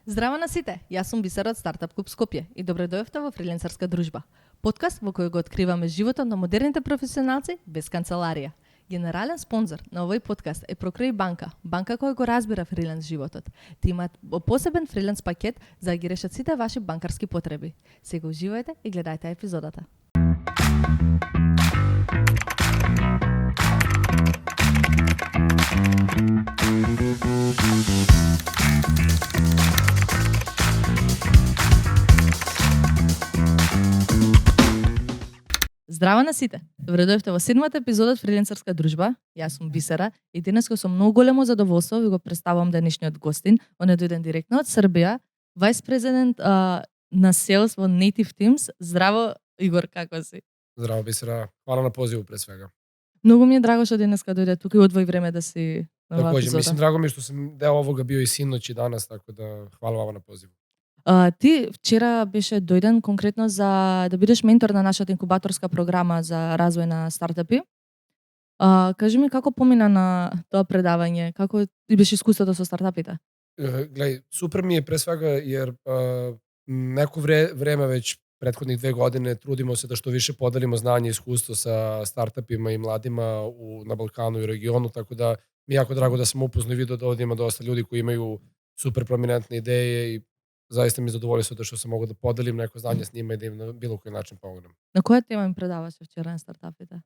Здраво на сите, јас сум Бисера од Стартап Клуб Скопје и добре дојавте во Фрилансерска дружба. Подкаст во кој го откриваме животот на модерните професионалци без канцеларија. Генерален спонзор на овој подкаст е Прокреј банка, банка која го разбира фриленс животот. Ти имаат посебен фриленс пакет за да ги решат сите ваши банкарски потреби. Сега уживајте и гледајте епизодата. Здраво на сите! Добре дојавте во седмата епизода од Фрилансерска дружба. Јас сум Бисера и денеска со многу големо задоволство ви го представувам денешниот гостин. Он е дојден директно од Србија, вајс президент на Sales во Native Teams. Здраво, Игор, како си? Здраво, Бисера. Хвала на позиву пред свега. Многу ми е драго што денеска дојде тука и одвои време да си на оваа Такоđe, епизода. мислим, драго ми е што сум дел овога био и синоќ и данас, така да хвала вама на позиву. Ти вчера беше дојден конкретно за да бидеш ментор на нашата инкубаторска програма за развој на стартапи. Кажи ми како помина на тоа предавање, како ти беше искуството со стартапите? Гледај, супер ми е пред свега, jer неко време веќе претходних 2 години трудимо се да што више поделимо знање и искуство sa стартапима и младима на Балкану и региону, така да ми е јако драго да сам упознал и видео да овде има доста људи кои имају супер проминентни идеје и заista ми задоволство што се могу да поделим неко знање с нива и да им на било кој начин помогнем. На која тема им предаваше вчера на стартапите?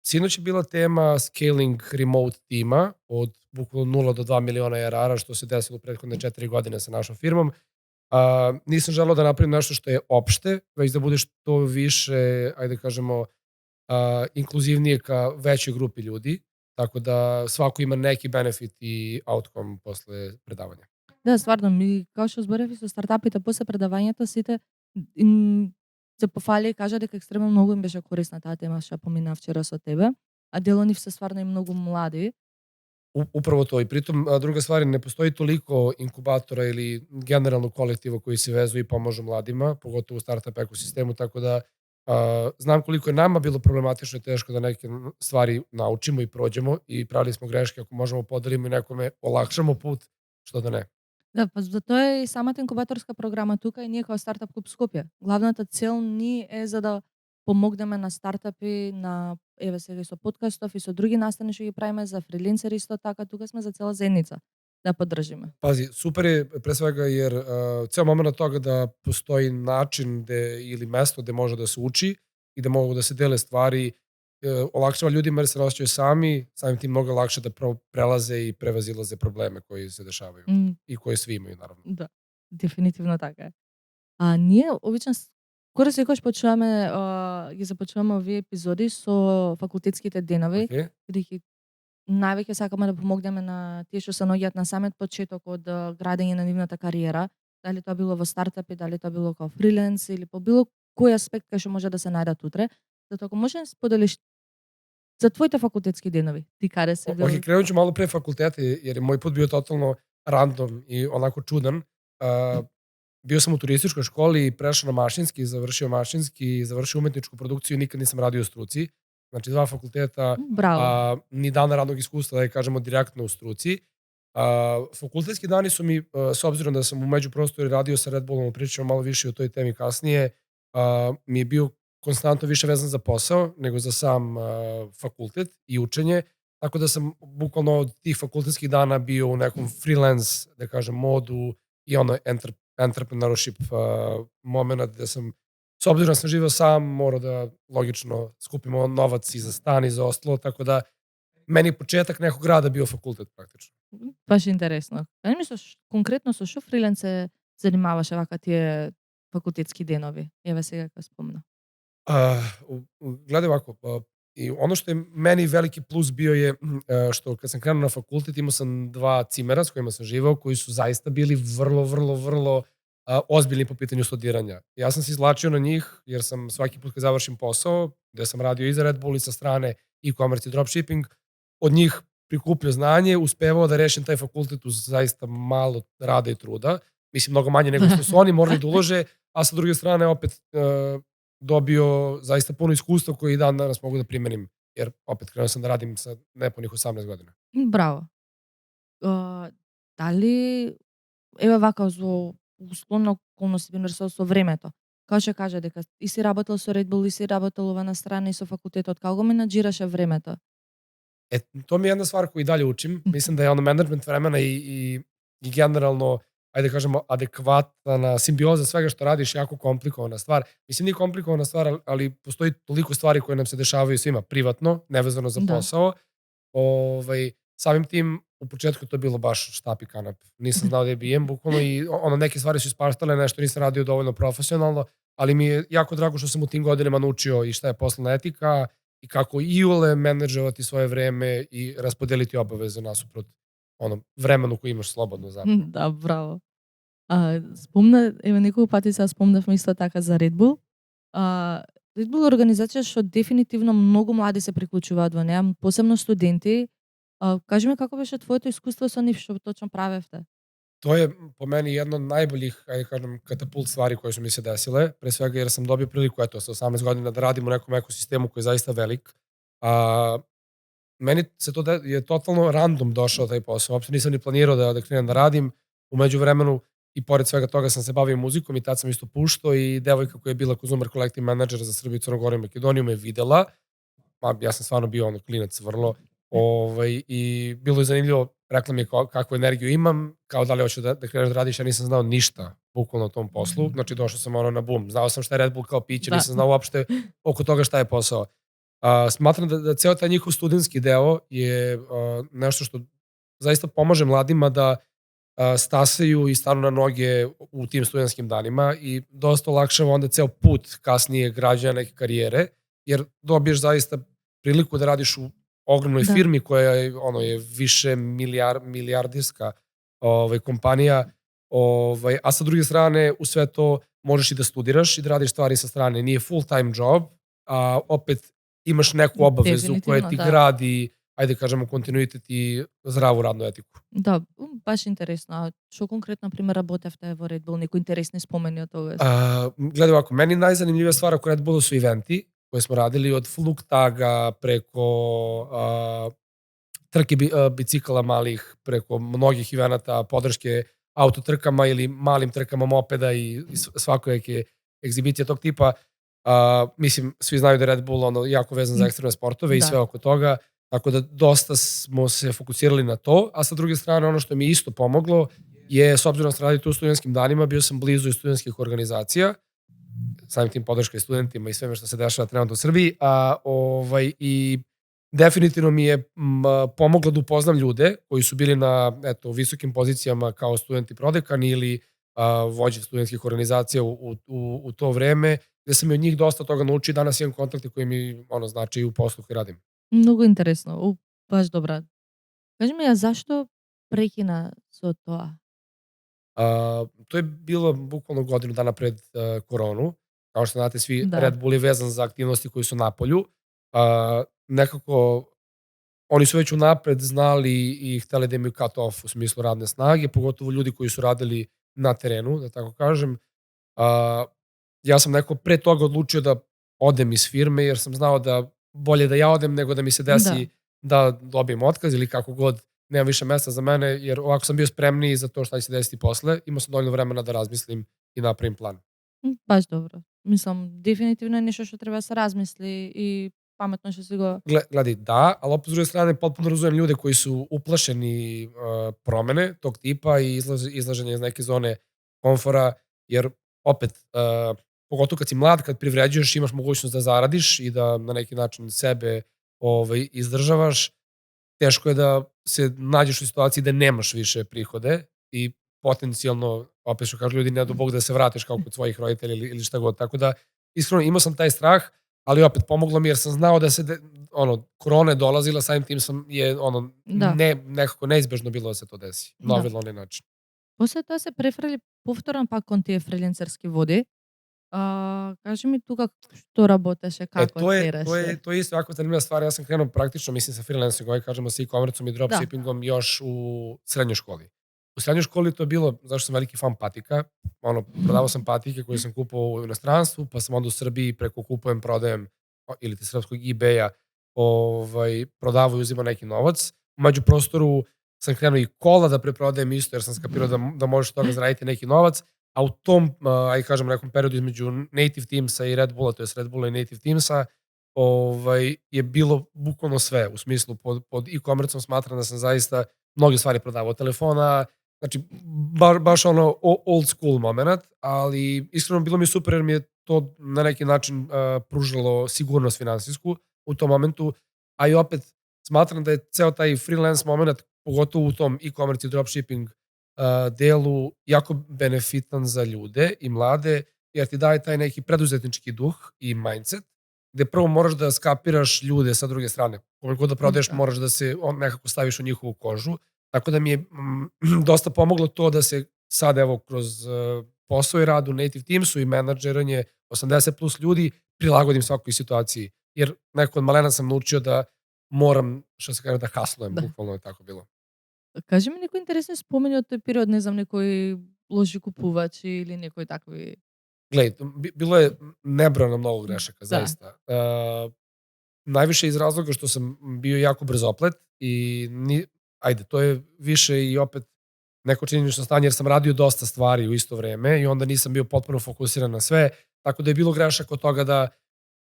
Синоќ е била тема scaling remote тима од буквално 0 до 2 милиона ARR, што се десило претходне 4 години sa нашом фирмом. Нисам желao да направим нешто што е опште, веќе да буде што више, ајде кажемо, инклузивнije ka većoj групи људи, tako da svako ima neki benefit и outcome после предавања. Да, стварно, ми како што зборев и со стартапите после предавањето, сите им се пофали и кажа дека екстремно многу им беше корисна таа тема што помина вчера со тебе, а дел од нив се стварно и многу млади. Upravo to. I pritom, druga stvar, ne postoji toliko inkubatora ili generalno kolektiva koji se vezuju i pomažu mladima, pogotovo u startup ekosistemu, tako da znam koliko je nama bilo problematično i teško da neke stvari naučimo i prođemo i pravili smo greške, ako možemo podelimo i nekome olakšamo put, što da ne. Да, па за тоа е и самата инкубаторска програма тука и ние како Стартап Клуб Скопје. Главната цел ни е за да помогнеме на стартапи, на еве сега и со подкастов и со други настани што ги правиме за фриленсери исто така, тука сме за цела заедница да поддржиме. Pazi, super je pre svega jer ceo moment toga da postoji način ili mesto gde može da se uči i da mogu da se dele stvari, olakšava ljudima jer se ne osjećaju sami, samim tim mnogo lakše da prelaze i prevazilaze probleme koji se dešavaju i koje svi imaju, naravno. Да, дефинитивно така е. Ние обично скоро секогаш почуваме, ги започнуваме овие епизоди со факултетските денови, Okay? бидејќи највеќе сакаме да помогнеме на тие што се наоѓаат на самиот почеток од градење на нивната кариера, дали тоа било во стартапи, дали тоа било као фриленс или по било кој аспект кај што може да се најдат утре. Затоа ако можеш да споделиш за твоите факултетски денови, ти каде си бил? Ok, krenut ću malo pre fakulteta jer je moj put bio totalno random i onako čudan. Bio sam u turističkoj školi i prešao na mašinski, završio umetničku produkciju i nikad nisam radio u struci. Znači 2 fakulteta, Браво. ni dana radnog iskustva, da kažemo direktno u struci. Fakultetski dani su mi, s obzirom da sam u međuprostoru radio sa Red Bullom, pričamo malo više o toj temi kasnije, mi je bio konstantno više vezan za posao nego za sam fakultet i učenje, tako da sam bukvalno od tih fakultetskih dana bio u nekom freelance, da kažem, modu i ono entrepreneurship moment gde sam, s obzirom da sam živeo sam, morao da logično skupimo novac i za stan i za ostalo, tako da meni početak nekog rada bio fakultet praktično. Баш интересно. Не мислиш конкретно со што фриленс се занимаваше вака тие факултетски денови? Еве сега како спомна. Gledaj ovako, i ono što je meni veliki plus bio je što kad sam krenuo na fakultet imao sam 2 cimera s kojima sam živao koji su zaista bili vrlo ozbiljni po pitanju studiranja. Ja sam se izvlačio na njih jer sam svaki put kad završim posao, gde sam radio i za Red Bull i sa strane e-commerce i dropshipping, od njih prikupljao znanje, uspevao da rešim taj fakultet uz zaista malo rada i truda. Mislim, mnogo manje nego što su oni morali da ulože, a sa druge strane opet dobio zaista puno iskustva koje i dan danas mogu da primenim, jer opet krenuo sam da radim sa nepunih 18 godina. Браво. Дали еве вака со условно околности, пример со времето. Како што кажа дека и си работел со Red Bull, и си работел ова на страна и со факултетот, како го менаџираше времето? To mi je jedna stvar koju i dalje učim. Mislim da je menadžment vremena i generalno, ajde da kažemo, adekvatna simbioza svega što radiš jako komplikovana stvar. Mislim, nije komplikovana stvar, ali postoji toliko stvari koje nam se dešavaju svima privatno, nevezano za Da. posao. Samim tim, u početku je to bilo baš štap i kanap. Nisam znao da je bijem, bukvalno, i neke stvari su ispaštale, nešto nisam radio dovoljno profesionalno, ali mi je jako drago što sam u tim godinama naučio i šta je poslovna etika, i kako iole menadžovati svoje vreme i raspodeliti obaveze nasuprot vremenu koje imaš slobodno zapravo. Да, браво. Еве неколку пати сега спомнавме исто така за Red Bull. Red Bull е организација што дефинитивно многу млади се приклучуваат во неа, посебно студенти. Кажи ми како беше твоето искуство со нив, што точно правевте? To je po meni jedno od najboljih, ajde kažem, katapult stvari koje su mi se desile, pre svega jer sam dobio priliku, eto, sa 18 godina da radim u nekom ekosistemu koji je zaista velik. Meni se je totalno random došao taj posao, uopšte nisam ni planirao da krenem da radim. U međuvremenu i pored svega toga sam se bavio muzikom i tad sam isto puštao i devojka koja je bila Consumer Collective Manager za Srbiju, Crnu Goru i Makedoniju me videla. Ja sam stvarno bio klinac vrlo. I bilo je zanimljivo, rekla mi je kakvu energiju imam, kao da li hoću da kreneš da radiš, ja nisam znao ništa bukvalno o tom poslu, znači došao sam na bum, znao sam šta je Red Bull kao piće, nisam znao uopšte oko toga šta je posao. Smatram da ceo taj njihov studentski deo je nešto što zaista pomaže mladima da stasaju i stanu na noge u tim studentskim danima i dosta olakšava onda ceo put kasnije građanja neke karijere, jer dobiješ zaista priliku da radiš u ogromnoj firmi koja je više milijardirska kompanija, a sa druge strane u sve to možeš i da studiraš i da radiš stvari sa strane. Nije full time job, a opet imaš neku obavezu koja ti gradi, ajde kažemo, kontinuitet i zdravu radnu etiku. Да, баш интересно. А што конкретно, пример, работевте во Red Bull? Некои интересни спомени од тогаш? Gledaj ovako, meni najzanimljivija stvar oko Red Bulla su eventi koje smo radili, od Flugtaga preko trke bicikala malih, preko mnogih evenata, podrške autotrkama ili malim trkama mopeda i svakojake egzibicije tog tipa. Mislim, svi znaju da je Red Bull jako vezan za ekstremne sportove i sve oko toga, tako da dosta smo se fokusirali na to, a sa druge strane ono što mi isto pomoglo je, s obzirom da sam radio tu u studentskim danima, bio sam blizu i studentskih organizacija, samim tim podrška i studentima i sveme što se dešava trenutno u Srbiji, i definitivno mi je pomoglo da upoznam ljude koji su bili na visokim pozicijama kao studenti prodekani ili vođe studentskih organizacija u to vreme, gde sam i od njih dosta toga naučio i danas imam kontakte koji mi znači i u poslu koji radim. Многу интересно, баш добра. Кажи ми, а зашто прекина со тоа? To je bilo bukvalno godinu dana pred koronu. Kao što znate svi, Red Bull je vezan za aktivnosti koji su napolju. Nekako, oni su već unapred znali i hteli da imaju cut off u smislu radne snage, pogotovo ljudi koji su radili na terenu, da tako kažem. Ja sam nekako pre toga odlučio da odem iz firme, jer sam znao da bolje da ja odem nego da mi se desi da dobijem otkaz ili kako god, nemam više mesta za mene, jer ovako sam bio spremniji za to šta će se desiti posle. Imao sam dovoljno vremena da razmislim i napravim plan. Баш добро. Мислам, дефинитивно е нешто што треба да се размисли и pametno što si go... Gledaj, da, ali opet s druge strane potpuno razumem ljude koji su uplašeni promene tog tipa i izlaženje iz neke zone komfora, jer opet, pogotovo kad si mlad, kad privređuješ, imaš mogućnost da zaradiš i da na neki način sebe izdržavaš, teško je da se nađeš u situaciji da nemaš više prihode i potencijalno, opet što kažu ljudi, ne do Bog da se vratiš kao kod svojih roditelja ili šta god. Tako da, iskreno, imao sam taj strah, ali opet pomoglo mi jer sam znao da se korona je dolazila, samim tim nekako neizbežno bilo da se to desi. Na ovaj ili onaj način. После тоа се префрли повторно пак кон тие фрилансерски води. Кажи mi тука што работеше, како тераше? To je isto jako zanimljiva stvar. Ja sam krenuo praktično, mislim, sa freelancingom, kažemo sa e-commerceom i dropshippingom još u srednjoj školi. U srednjoj školi to je bilo, zašto sam veliki fan patika, prodavao sam patike koje sam kupovao u inostranstvu, pa sam onda u Srbiji preko kupujem, prodajem, ili ti srpskog eBay-a, prodavao i uzimao neki novac. U među prostoru sam krenuo i kola da preprodajem isto, jer sam skapirao da možeš toga zaraditi neki novac, a u tom, aj kažem, nekom periodu između Native Teamsa i Red Bulla, to je Red Bulla i Native Teamsa, je bilo bukvalno sve, u smislu pod e-commerceom smatram da sam zaista mnoge stvari prodavao, telefona, znači baš ono old school moment, ali iskreno bilo mi super jer mi je to na neki način pružilo sigurnost finansijsku u tom momentu, a i opet smatram da je ceo taj freelance moment, pogotovo u tom e-commerce i dropshipping delu, jako benefitan za ljude i mlade, jer ti daje taj neki preduzetnički duh i mindset, gde prvo moraš da skapiraš ljude sa druge strane. Koliko god da prodaješ, moraš da se nekako staviš u njihovu kožu. Tako da mi je dosta pomoglo to da se sad, evo, kroz posao i rad u Native Teamsu i menadžeranje 80 plus ljudi prilagodim svakoj situaciji. Jer neko od malena sam naučio da moram, što se kaže, da haslujem. Bukvalno je tako bilo. Кажи ми некој интересен спомен од тој период, не знам, некој лоши купувачи или некои такви... Glej, bilo je nebrojano mnogo grešaka, zaista. Najviše iz razloga što sam bio jako brzoplet i ajde, to je više i opet neko činjenično stanje jer sam radio dosta stvari u isto vreme i onda nisam bio potpuno fokusiran na sve, tako da je bilo grešaka od toga da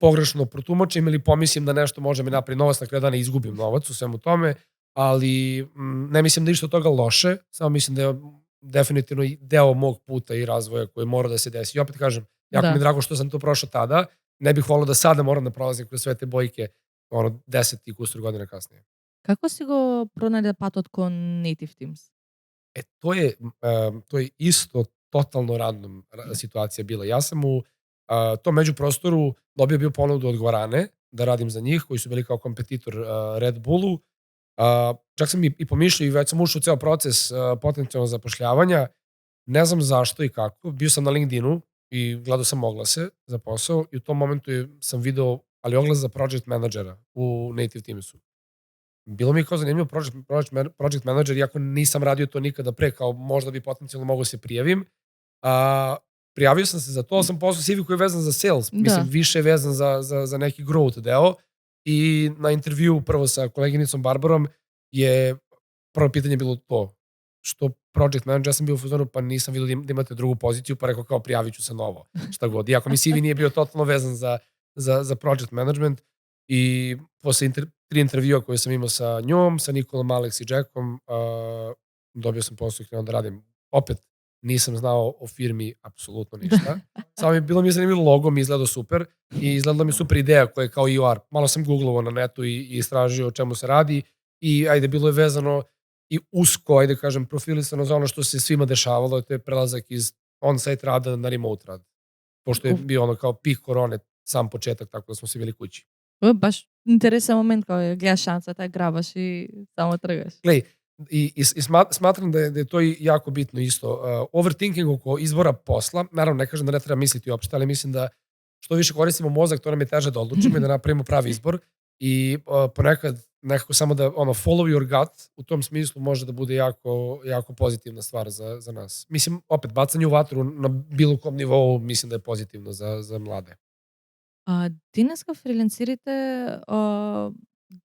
pogrešno protumačim ili pomislim da nešto može mi napravi novac, na kraju dana izgubim novac u svemu tome, ali ne mislim da je ništa od toga loše, samo mislim da je definitivno deo mog puta i razvoja koji mora da se desi. I opet kažem, jako mi je drago što sam to prošao tada, ne bih volio da sada moram da prolazim kroz sve te bojke 10 i kusur godina kasnije. Како си го пронајде патот кон Native Teams? To je isto totalno random situacija bila. Ja sam u tom međuprostoru dobio bio ponudu od Guarane da radim za njih, koji su bili kao kompetitor Red Bullu. Čak sam i pomišljao i već sam ušao u ceo proces potencijalnog zapošljavanja. Ne znam zašto i kako. Bio sam na LinkedInu i gledao sam oglase za posao i u tom momentu sam video ali oglas za project menadžera u Native Teamsu. Bilo mi je kao zanimljivo project manager, iako nisam radio to nikada pre, kao možda bi potencijalno mogao se prijavim. Prijavio sam se za to, sam poslao CV koji je vezan za sales, mislim više je vezan za neki growth deo i na intervju prvo sa koleginicom Barbarom je prvo pitanje bilo to, što project manager, ja sam bio u fazonu pa nisam vidio da imate drugu poziciju, pa rekao kao prijavit ću se novo, šta god. Iako mi CV nije bio totalno vezan za project management i posle 3 intervjua koje sam imao sa njom, sa Nikolom, Alex i Jackom, dobio sam posao i krenuo da radim. Opet, nisam znao o firmi apsolutno ništa. Samo bilo mi je zanimljivo logo, mi izgledao super i izgledala mi super ideja koja je kao UR. Malo sam googlovao na netu i istražio o čemu se radi i ajde, bilo je vezano i usko, ajde kažem, profilisano za ono što se svima dešavalo, to je prelazak iz on-site rada na remote rad. Pošto je bio ono kao pik korone, sam početak, tako da smo svi bili kući. Baš интересен момент кога гледаш шансата, грабаш и само тргаш. Глеј, и smatram da je to jako bitno isto. Overthinking oko izbora posla, naravno ne kažem da ne treba misliti uopšte, ali mislim da što više koristimo mozak, to nam je teže da odlučimo i da napravimo pravi izbor i ponekad nekako samo da follow your gut u tom smislu može da bude jako, jako pozitivna stvar za nas. Mislim, opet, bacanje u vatru na bilo kom nivou mislim da je pozitivno za mlade. Денеска фрилансерите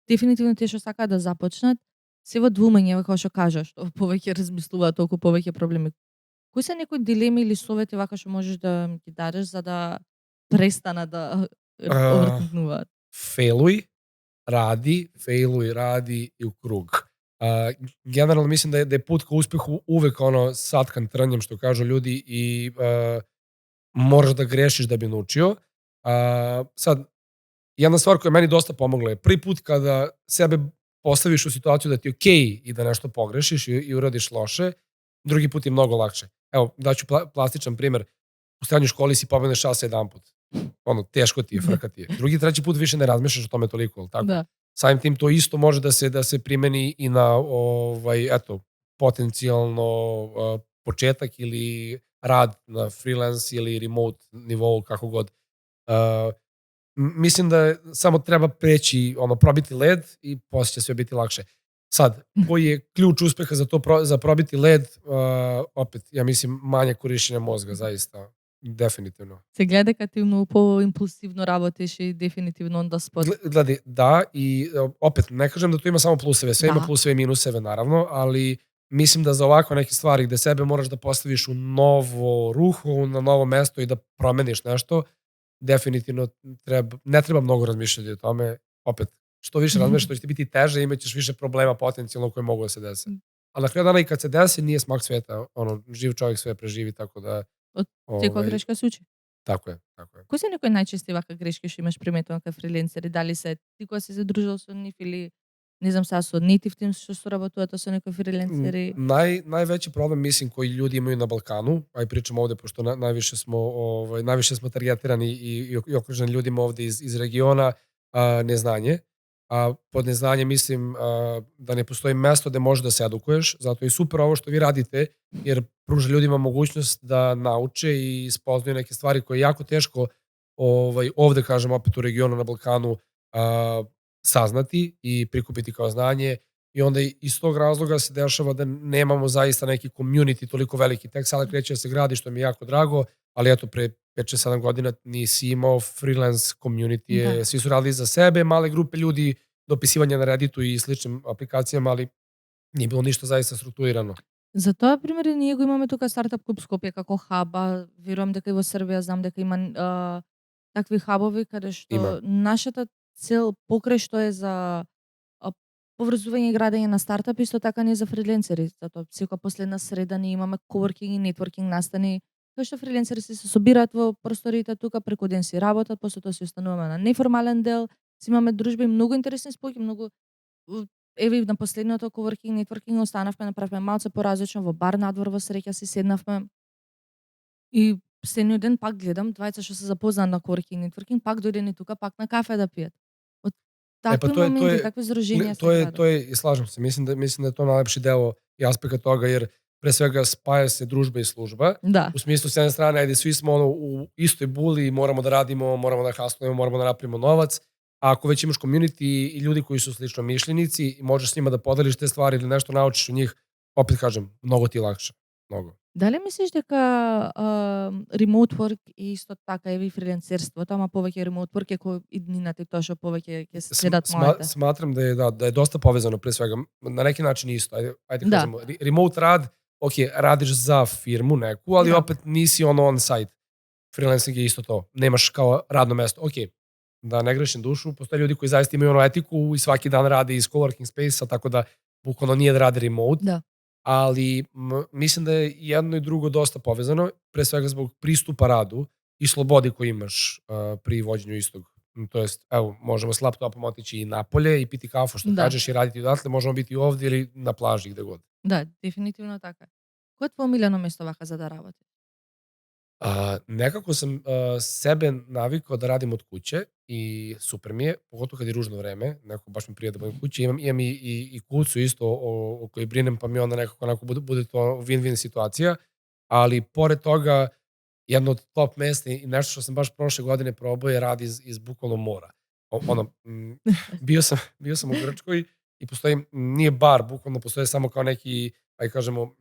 дефинитивно тие што сакаат да започнат се во двумење, како што кажаш, што повеќе размислуваат, толку повеќе проблеми. Кои се некои дилеми или совети вака што можеш да ми ги дадеш за да престанат да овртнуваат? Фейлуј, ради и у круг. Generalno mislim da je put ka uspehu uvek satkan trnjem, što kažu ljudi, i moraš da grešiš da bi naučio. Sad, jedna stvar koja je meni dosta pomogla je prvi put kada sebe postaviš u situaciju da ti je okej i da nešto pogrešiš i uradiš loše, drugi put je mnogo lakše. Evo, daću plastičan primer. U srednjoj školi si pobegneš časa jedan put. Teško ti je, frka ti je. Drugi, treći put više ne razmišljaš o tome toliko, ali tako? Da. Samim tim to isto može da se primeni i na potencijalno početak ili rad na freelance ili remote nivou, kako god. Mislim da samo treba preći, probiti led i poslije će sve biti lakše. Sad, koji je ključ uspeha za probiti led? Opet, ja mislim, manje korišćenja mozga, zaista. definitivno. Се гледа дека ти многу поимпулсивно работиш и дефинитивно on the spot. Gledaj, da, i opet, ne kažem da tu ima samo pluseve, sve ima Da. pluseve i minuseve, naravno, ali mislim da za ovako neke stvari gde sebe moraš da postaviš u novo ruho, na novo mesto i da promeniš nešto, definitivno ne treba mnogo razmišljati o tome. Opet, što više razmišljaš, to će ti biti teže, imaćeš više problema potencijalno koje mogu da se dese. Ali na kraju dana i kad se desi, nije smak sveta, živ čovjek sve preživi, tako da... Од секоја грешка се учи. Tako je, tako je. Кои се некои најчести вака грешки што имаш приметено кај фрилансери? Дали се ти кога си се дружил со нив или не знам сега со native teams што соработувате со некои фрилансери? Najveći problem, mislim, koji ljudi imaju na Balkanu, a i pričamo ovde, pošto najviše smo targetirani i okruženi ljudima ovde iz regiona, neznanje. A pod neznanje mislim da ne postoji mesto gde možeš da se edukuješ, zato je super ovo što vi radite, jer pruža ljudima mogućnost da nauče i spoznaju neke stvari koje je jako teško ovde, kažem, opet u regionu na Balkanu saznati i prikupiti kao znanje. I onda iz tog razloga se dešava da nemamo zaista neki community toliko veliki. Tek sada kreće da se gradi, što mi je jako drago, ali eto, pre 5-7 godina nisi imao freelance community, svi su radili za sebe, male grupe ljudi, dopisivanja na Redditu i sličnim aplikacijama, ali nije bilo ništa zaista strukturirano. Затоа, пример, и ние го имаме тука Стартап Клуб Скопје како хаба. Верувам дека и во Србија знам дека има такви хабови каде што нашата цел покрај што е за поврзување и градење на стартап, исто така не е за фриленсери. Затоа секоја последна среда ние имаме коворкинг и нетворкинг настани, кај што фриленсери се собираат во просториите тука, преку ден си работат, после тоа си остануваме на неформален дел, си имаме дружба и многу интересни спојки, многу еве и на последното коворкинг нетворкинг останавме, направивме малце поразлично во бар надвор во Среќа си седнавме. И следниот ден пак гледам двајца што се запознаат на коворкинг нетворкинг, пак дојдени тука пак на кафе да пијат. Од такви моменти, такви здруженија се градат. To je, i slažem se, mislim da je to najlepši deo i aspekt toga, jer pre svega spaja se družba i služba. Da. U smislu, s jedne strane, ajde, svi smo u istoj buli, moramo da radimo, moramo da haslujemo, moramo da napravimo novac, a ako već imaš community i ljudi koji su slično mišljenici i možeš s njima da podeliš te stvari ili nešto naučiš u njih, opet kažem, mnogo ti je lakše. Mnogo. Дали мислиш дека remote work и исто така и фрилансерството, ама повеќе remote work е кој иднината и тоа што повеќе ќе се следат моите? Smatram da je dosta povezano pre svega, na neki način isto. Ajde kažemo, remote rad, ok, radiš za firmu neku, ali opet nisi on site. Freelancing je isto to. Nemaš kao radno mesto. Ok, da ne grešim dušu, postoje ljudi koji zaista imaju etiku i svaki dan rade iz coworking space-a, tako da bukvalno nije da rade remote. Da. Ali mislim da je jedno i drugo dosta povezano, pre svega zbog pristupa radu i slobodi koju imaš pri vođenju istog. To jest, evo, možemo s laptopom otići i napolje i piti kafu, što kažeš, i raditi odatle, možemo biti ovdje ili na plaži, gde god. Da, definitivno така. Кој е твое омилено место вака за да работиш? Nekako sam sebe navikao da radim od kuće i super mi je, pogotovo kad je ružno vreme, nekako baš mi prije da budem kući. Imam i kucu isto o kojoj brinem, pa mi onda nekako bude to win-win situacija, ali pored toga jedno od top mesta i nešto što sam baš prošle godine probao je rad iz bukvalno mora. Bio sam u Grčkoj i postoji, nije bar, bukvalno postoje samo kao neki, aj kažemo,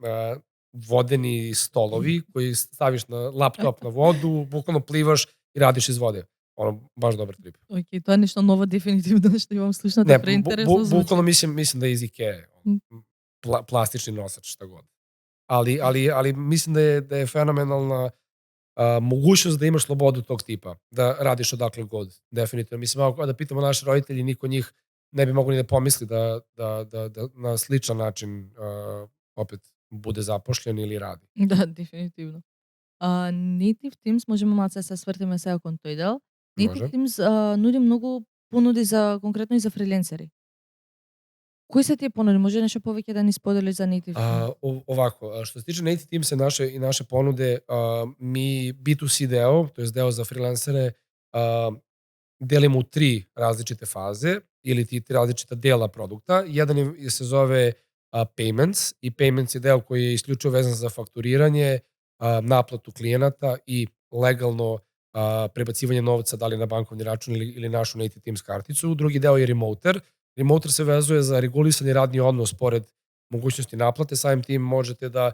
vodeni stolovi koji staviš na laptop na vodu, bukvalno plivaš i radiš iz vode. Baš dobar trip. Ok, to je nešto novo definitivno što imam slušati. Ne, bukvalno mislim da je iz Ikea. Plastični nosač, šta god. Ali mislim da je fenomenalna mogućnost da imaš slobodu tog tipa, da radiš odakle god. Definitivno. Mislim, ako da pitamo naše roditelji, niko njih ne bi mogli ni da pomisli da na sličan način opet bude zapošljen ili radi. Da, definitivно. Native Teams, можеме малце се свртиме сега кон тој дел. Native Teams нуди многу понуди за конкретно и за фриленсери. Кои се тие понуди? Може нешто повеќе да ни сподели за Native Teams? Ovako, što se tiče Native Teams i naše ponude, mi B2C deo, to je deo za freelancere, delimo u 3 različite faze ili 3 različita dela produkta. Jedan se zove Payments i Payments je deo koji je isključivo vezan za fakturiranje, naplatu klijenata i legalno prebacivanje novca da li na bankovni račun ili našu Native Teams karticu. Drugi deo je Remoter. Remoter se vezuje za regulisani radni odnos pored mogućnosti naplate. Samim tim možete da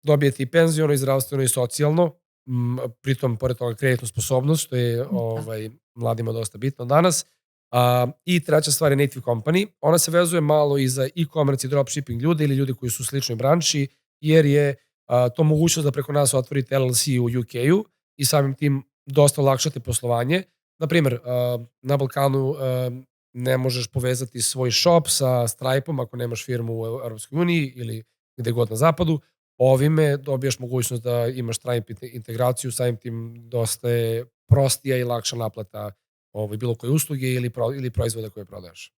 dobijete i penziono, i zdravstveno, i socijalno pritom, pored toga, kreditnu sposobnost, što je mladima dosta bitno danas. I treća stvar je native company. Ona se vezuje malo i za e-commerce i dropshipping ljude ili ljudi koji su u sličnoj branši, jer je to mogućnost da preko nas otvorite LLC u UK-u i samim tim dosta olakšate poslovanje. Naprimer, na Balkanu ne možeš povezati svoj shop sa Stripe-om ako nemaš firmu u Europskoj uniji ili gde god na zapadu. Ovime dobijaš mogućnost da imaš Stripe integraciju, samim tim dosta je prostija i lakša naplata bilo koje usluge ili proizvoda koje prodaješ.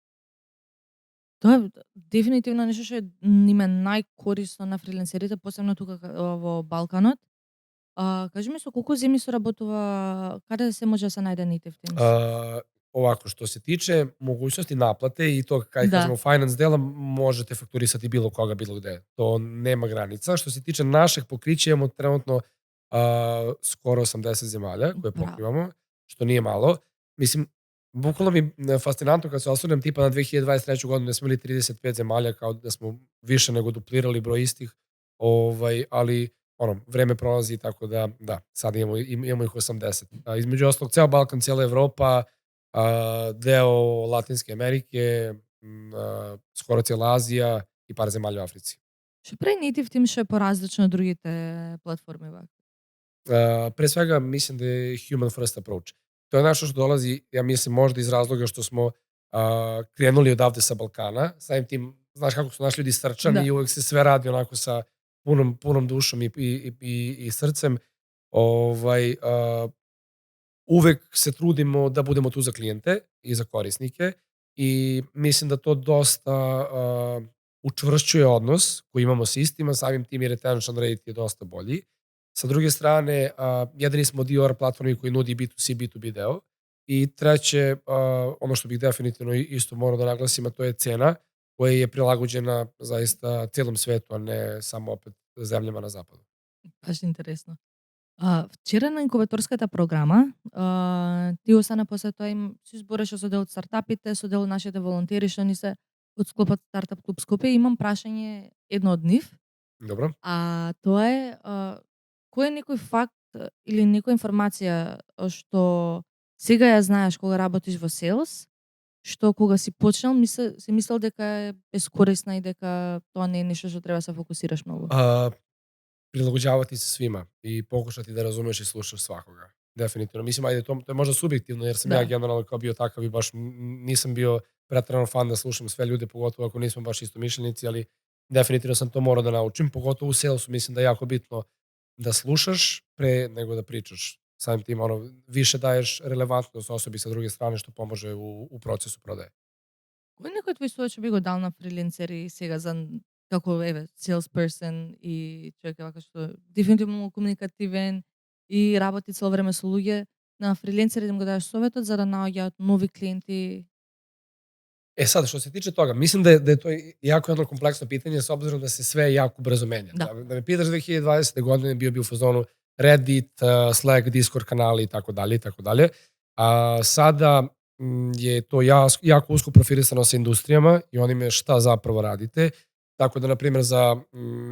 Тоа е дефинитивно нешто што е ниме најкорисно на фрилансерите, посебно тука во Балканот. Кажи ми со колку земји соработува, каде се може да се најде Native Teams? Ovako, što se tiče mogućnosti naplate i to, kada kažemo finance dela, možete fakturisati bilo koga, bilo gde. To nema granica. Što se tiče našeg pokrića, imamo trenutno skoro 80 zemalja koje pokrivamo, što nije malo. Mislim, bukvalno mi fascinantno kad se osvrnem tipa na 2023. godinu da smo imali 35 zemalja, kao da smo više nego duplirali broj istih, ali vreme prolazi, tako da, sad imamo ih 80. Između ostalog, ceo Balkan, cijela Evropa, deo Latinske Amerike, skoro cijela Azija i par zemalja u Africi. Што прави Native Teams што е поразлично од другите платформи? Pre svega mislim da je human first approach. To je nešto što dolazi, ja mislim, možda iz razloga što smo krenuli odavde sa Balkana. Samim tim, znaš kako su naši ljudi srčani i uvek se sve radi onako sa punom dušom i srcem. Uvek se trudimo da budemo tu za klijente i za korisnike i mislim da to dosta učvršćuje odnos koji imamo s istima, samim tim i retention rate je dosta bolji. Sa druge strane, jedini smo dio platformi koji nudi B2C, B2B deo. I treće, ono što bih definitivno isto morao da naglasim, a to je cena koja je prilagođena zaista celom svetu, a ne samo opet zemljama na zapadu. Баш интересно. Вчера на инкубаторската програма, ти остана после тоа им се збореше со дел од стартапите, со дел нашите волонтери што ни се од склопот Стартап клуб Скопје. Имам прашање едно од нив. Добро. Тоа е кој е некој факт или некоја информација што сега ја знаеш кога работиш во селс, што кога си почнал си мислел дека е бескорисна и дека тоа не е нешто што треба да се фокусираш многу? Prilagođavati se svima i pokušati da razumeš i slušaš svakoga. Definitivno. Mislim, ajde, to je možda subjektivno, jer sam ja generalno kao bio takav i baš nisam bio preterano fan da slušam sve ljude, pogotovo ako nismo baš istomišljenici, ali definitivno sam to morao da naučim. Pogotovo u salesu mislim da je jako bitno da slušaš pre nego da pričaš. Samim tim više daješ relevantnost osobi sa druge strane što pomože u procesu prodaje. Кој некој твој совет што би го дал на фрилансери сега за како salesperson и човек вака што дефинитивно комуникативен и работи цело време со луѓе, на фрилансери да им го дадеш советот за да наоѓаат нови клиенти? Sad, što se tiče toga, mislim da je to jako jedno kompleksno pitanje s obzirom da se sve jako brzo menja. Da me pitaš 2020. godine bio bi u fazonu Reddit, Slack, Discord kanali i tako dalje. A sada je to jako usko profilisano sa industrijama i onime šta zapravo radite. Tako da, na primjer, za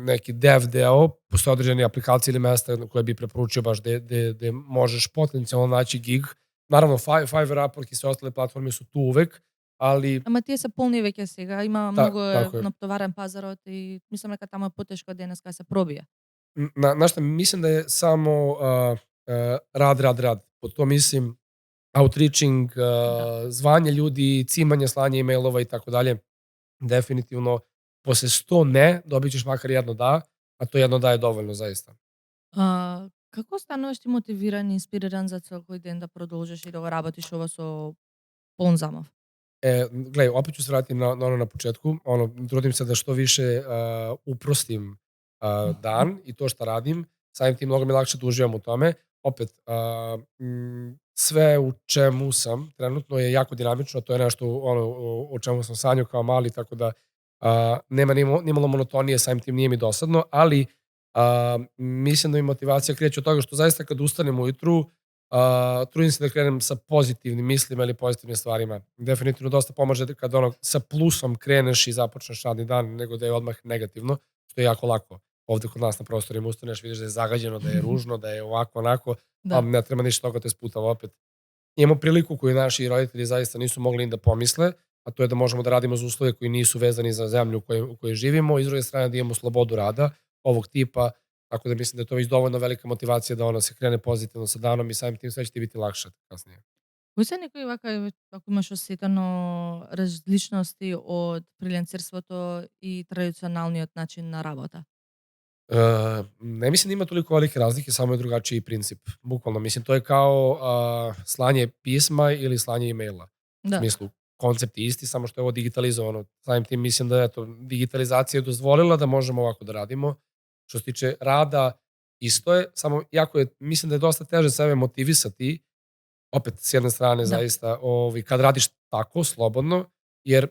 neki dev deo postoje određene aplikacije ili mesta koje bi preporučio baš gde možeš potencijalno naći gig. Naravno, Fiverr, Upwork i sve ostale platforme su tu uvek, ali... Ама тие се полни веќе сега, има многу натоварен пазарот и мислам дека таму е потешко денеска да се пробие. Знаеш šta, mislim da je samo rad. Pod to mislim outreaching, zvanje ljudi, cimanje, slanje e-mailova i tako dalje. Definitivno, posle 100 ne, dobit ćeš makar jedno da, a to jedno da je dovoljno zaista. Како стануваш ти мотивиран и инспириран за целој ден да продолжиш и да го работиш ова со полн замав? Gledaj, opet ću se vratiti na ono na početku. Trudim se da što više uprostim dan i to što radim. Samim tim mnogo mi lakše da uživam u tome. Opet, sve u čemu sam trenutno je jako dinamično. To je nešto o čemu sam sanjao kao mali, tako da nema nimalo monotonije, samim tim nije mi dosadno, ali mislim da mi motivacija kreće od toga što zaista kad ustanem ujutru, trudim se da krenem sa pozitivnim mislima ili pozitivnim stvarima. Definitivno dosta pomaže kad sa plusom kreneš i započneš radni dan, nego da je odmah negativno, što je jako lako ovde kod nas na prostorima ustaneš, vidiš da je zagađeno, da je ružno, da je ovako, onako, Da. a ne treba ništa toga te sputava opet. Imamo priliku koju naši roditelji zaista nisu mogli ni da pomisle, a to je da možemo da radimo za uslove koji nisu vezani za zemlju u kojoj živimo i s druge strane da imamo slobodu rada ovog tipa, tako da mislim da je to već dovoljno velika motivacija da ona se krene pozitivno sa danom i samim tim sve će ti biti lakše kasnije. Кои се некои вака, ако имаш осетено различности од фриленсерството и традиционалниот начин на работа? Ne mislim da ima toliko velike razlike, samo je drugačiji princip. Bukvalno, mislim, to je kao slanje pisma ili slanje e-maila. U Да. smislu, koncept je isti, samo što je ovo digitalizovano. Samim tim mislim da je digitalizacija je dozvolila da možemo ovako da radimo. Što se tiče rada, isto je, samo mislim da je dosta teže sebe motivisati, opet s jedne strane Da. zaista, kad radiš tako, slobodno, jer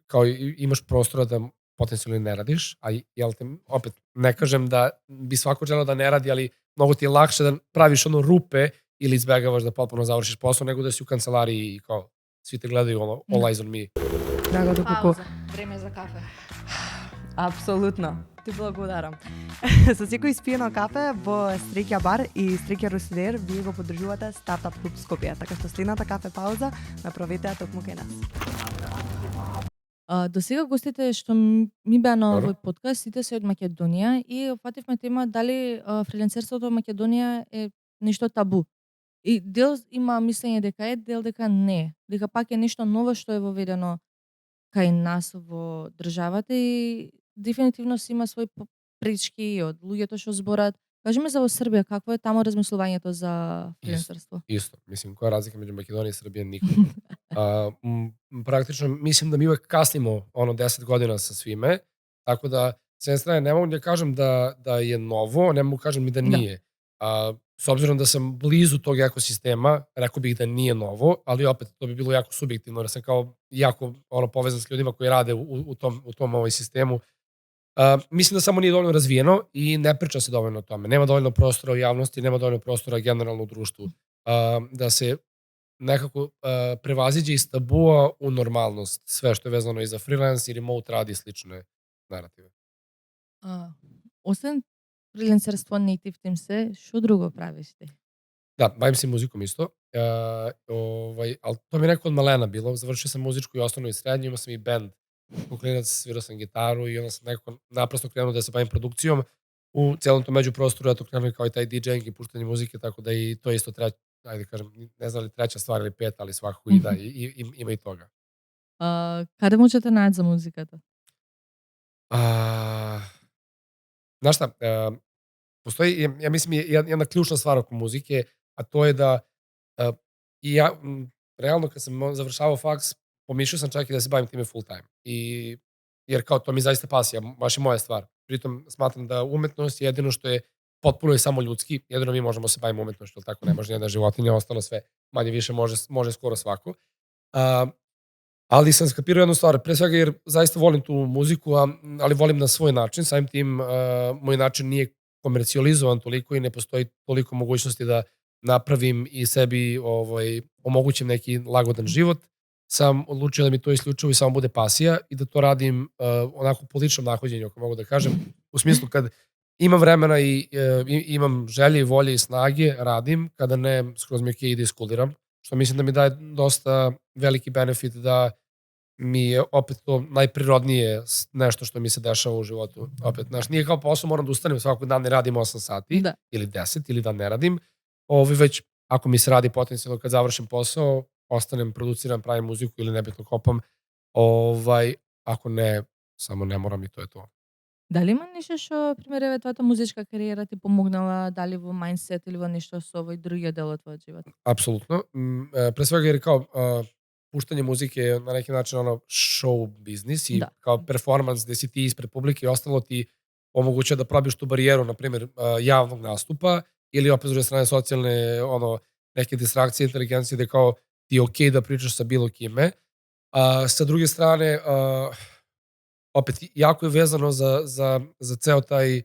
kao imaš prostora da potencijalno ne radiš, a jel te, opet, ne kažem da bi svako želeo da ne radi, ali mnogo ti je lakše da praviš ono rupe ili izbegavaš da potpuno završiš posao, nego da si u kancelariji i kao svi te gledaju ono, all eyes on me. Драго доколку Време за кафе. апсолутно. Ти благодарам. Со секој испиено кафе во Стрекја бар и Стрекја Русидер вие го поддржувате Стартап Клуб Скопје, така што следната кафе пауза направете ја токму кај нас. До сега гостите што ми беа на Добро. овој подкаст, сите се од Македонија и опфативме тема дали фриленсерството во Македонија е нешто табу. И дел има мислење дека е, дел дека не е. Дека пак е нешто ново што е воведено кај нас во државата и дефинитивно си има свој пречки од луѓето што зборат. Кажи ми за во Србија, какво е таму размислувањето за фриленсерство? Isto. Mislim, koja je razlika među Makedonijom i Srbijom? Nikakva. Praktično, mislim da mi uvek kasnimo 10 godina sa svime, tako da, s jedne strane, ne mogu da kažem da je novo, ne mogu kažem ni da nije. S obzirom da sam blizu tog ekosistema, rekao bih da nije novo, ali opet to bi bilo jako subjektivno, jer sam kao jako povezan s ljudima koji rade u tom sistemu. Mislim da samo nije dovoljno razvijeno i ne priča se dovoljno o tome. Nema dovoljno prostora u javnosti, nema dovoljno prostora generalno u društvu. Da se nekako prevaziđe iz tabua u normalnost. Sve što je vezano i za freelance i remote radi slične narative. Освен фриленсерство, native team се, што друго правиш ти? Da, bavim se muzikom isto. Ali to mi je neko od malena bilo. Završio sam muzičku i osnovnu i srednju, imao sam i band. Klinac, svirao sam gitaru i onda sam nekako naprosto krenuo da se bavim produkcijom. U celom tom međuprostoru ja to krenuo i kao i taj DJing i puštanje muzike, tako da i to je isto ajde kažem, ne znam li treća stvar ili peta, ali svakako i da, ima i toga. Каде можете најдат за музиката? Znaš šta, postoji, ja mislim, jedna ključna stvar oko muzike, a to je da i ja, realno kad sam završavao faks, pomišljao sam čak i da se bavim time full time. Jer kao to mi zaista pasija, baš je moja stvar. Pritom smatram da umetnost je jedino što je potpuno i samo ljudski, jedino mi možemo se baviti umetnošću, ali tako ne može nijedna životinja, ostalo sve manje više može skoro svako. Ali sam skapirao jednu stvar, pre svega jer zaista volim tu muziku, ali volim na svoj način, samim tim moj način nije komercijalizovan toliko i ne postoji toliko mogućnosti da napravim i sebi omogućim neki lagodan život. Sam odlučio da mi to isključivo i samo bude pasija i da to radim onako po ličnom nahođenju, ako mogu da kažem. U smislu kad imam vremena i imam želje i volje i snage, radim, kada ne, skroz mi je okej da iskuliram, što mislim da mi daje dosta veliki benefit da mi je opet to najprirodnije nešto što mi se dešava u životu. Opet, znaš, nije kao posao, moram da ustanem svakog dana, ne radim 8 sati ili 10 ili da ne radim. Već ako mi se radi potencijalno kad završim posao, ostanem, produciram, pravim muziku ili nebitno kopam. Ako ne, samo ne moram i to je to. Дали има нешто што, пример, еве твојата музичка кариера ти помогнала, дали во мајндсет или во нешто со овој другиот дел од твојот живот? Apsolutno. Pre svega jer kao puštanje muzike je na neki način show biznis i kao performans gde si ti ispred publike i ostalo ti omogućuje da probiš tu barijeru, na primjer, javnog nastupa ili opet s druge strane socijalne neke distrakcije, inteligencije gde kao ti je okej da pričaš sa bilo kime. Sa druge strane, opet, jako je vezano za ceo taj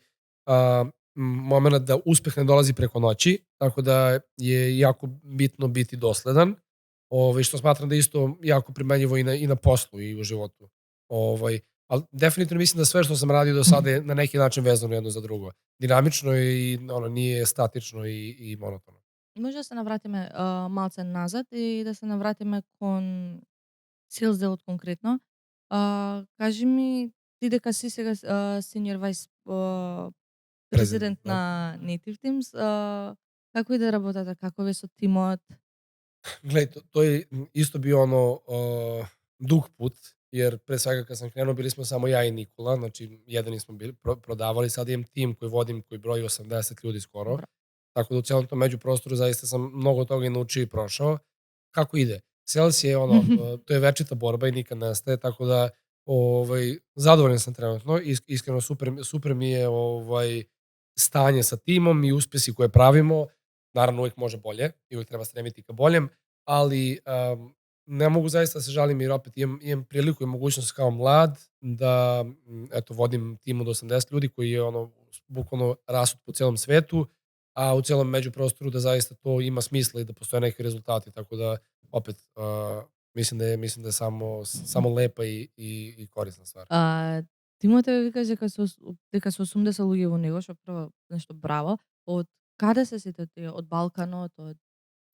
moment da uspeh ne dolazi preko noći, tako da je jako bitno biti dosledan, što smatram da je isto jako primenjivo i na poslu i u životu. Ali definitivno mislim da sve što sam radio do sada je na neki način vezano jedno za drugo. Dinamično je i nije statično i monotono. Може да се навратиме малце назад и да се навратиме кон sales делот конкретно. Кажи ми, ти дека си сега senior vice президент Да. на Native Teams, како иде работата, како е со тимот? Glej, to je isto bio dug put, jer pre svega kad sam krenuo bili smo samo ja i Nikola, znači jedini smo bili, prodavali, sad imam tim koji vodim koji broji 80 ljudi skoro, Dobro. tako da u celom tom međuprostoru zaista sam mnogo toga i naučio i prošao. Kako ide? Sales je to je večita borba i nikad nestaje, tako da zadovoljan sam trenutno, iskreno super mi je stanje sa timom i uspesi koje pravimo. Naravno, uvijek može bolje i uvijek treba stremiti ka boljem, ali ne mogu zaista da se žalim jer opet imam priliku i mogućnost kao mlad da vodim tim od 80 ljudi koji je bukvalno rasut po celom svetu, a u celom međuprostoru da zaista to ima smisla i da postoje neki rezultati, tako da opet mislim da je samo lepa i korisna stvar. Тимот е викаш дека се 80 луѓе во него, што прво нешто браво. Од каде се сите тие? Од Балканот, од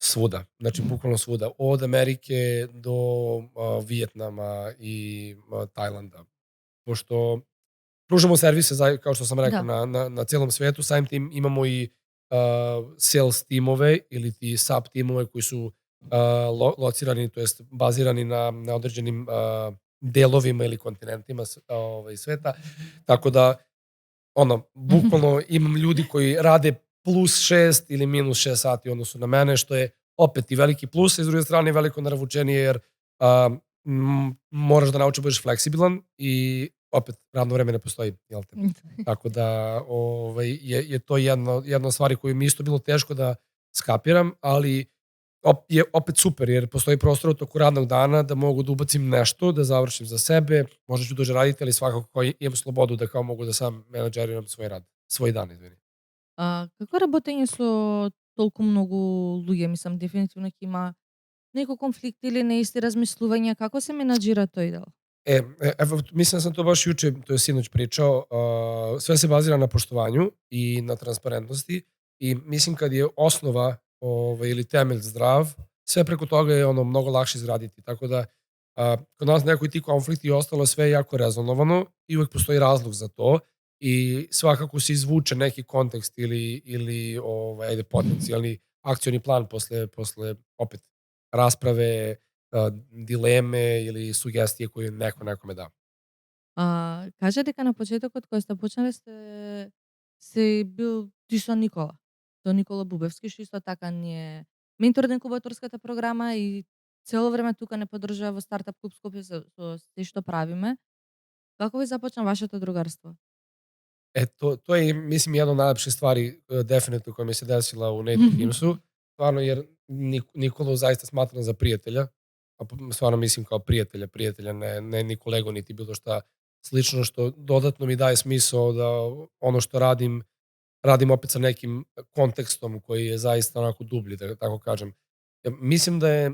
Svuda, znači bukvalno svuda, od Amerike do Vijetnama i Tajlanda. Pošto pružamo servise, kao što sam rekao, na celom svetu, samim tim imamo i sales timove ili ti sub timove koji su locirani, to jest bazirani na određenim delovima ili kontinentima sveta. Tako da, bukvalno imam ljudi koji rade +6 ili -6 sati u odnosu na mene, što je opet i veliki plus, a s druge strane veliko naravučenije jer moraš da naučiš da budeš fleksibilan i opet radno vreme ne postoji, jel te? Tako da je to jedna od stvari koju mi isto bilo teško da skapiram, ali je opet super jer postoji prostor u toku radnog dana da mogu da ubacim nešto, da završim za sebe, možda ću duže raditi, ali svakako imam slobodu da kao mogu da sam menadžeriram svoj rad, svoj dan, izvini. Како работење со толку многу луѓе? Мислам, дефинитивно ќе има некој конфликт или неисти размислувања. Како се менаџира тој дел? Evo, mislim da sam to baš juče, to je sinoć pričao, sve se bazira na poštovanju i na transparentnosti i mislim kad je osnova ili temelj zdrav, sve preko toga je mnogo lakše izraditi. Tako da kod nas nekoj ti konflikti i ostalo sve je jako rezonovano i uvek postoji razlog za to i svakako se izvuče neki kontekst ili potencijalni akcioni plan posle opet rasprave, dileme ili sugestije koje neko nekome da. Кажа дека на почетокот кога сте почнале се бил ти со Никола. Со Никола Бубевски, што исто така ни е ментор на инкубаторската програма и цело време тука не поддржува во Стартап клуб Скопје со се што правиме. Како ви започна вашето другарство? To je, mislim, jedna od najlepših stvari definitivno koja mi se desila u Native Teamsu. Stvarno, jer Nikolu zaista smatram za prijatelja. Stvarno mislim kao prijatelja, ne ni kolegu, niti bilo šta slično, što dodatno mi daje smisao da ono što radim opet sa nekim kontekstom koji je zaista onako dublji, da tako kažem. Mislim da je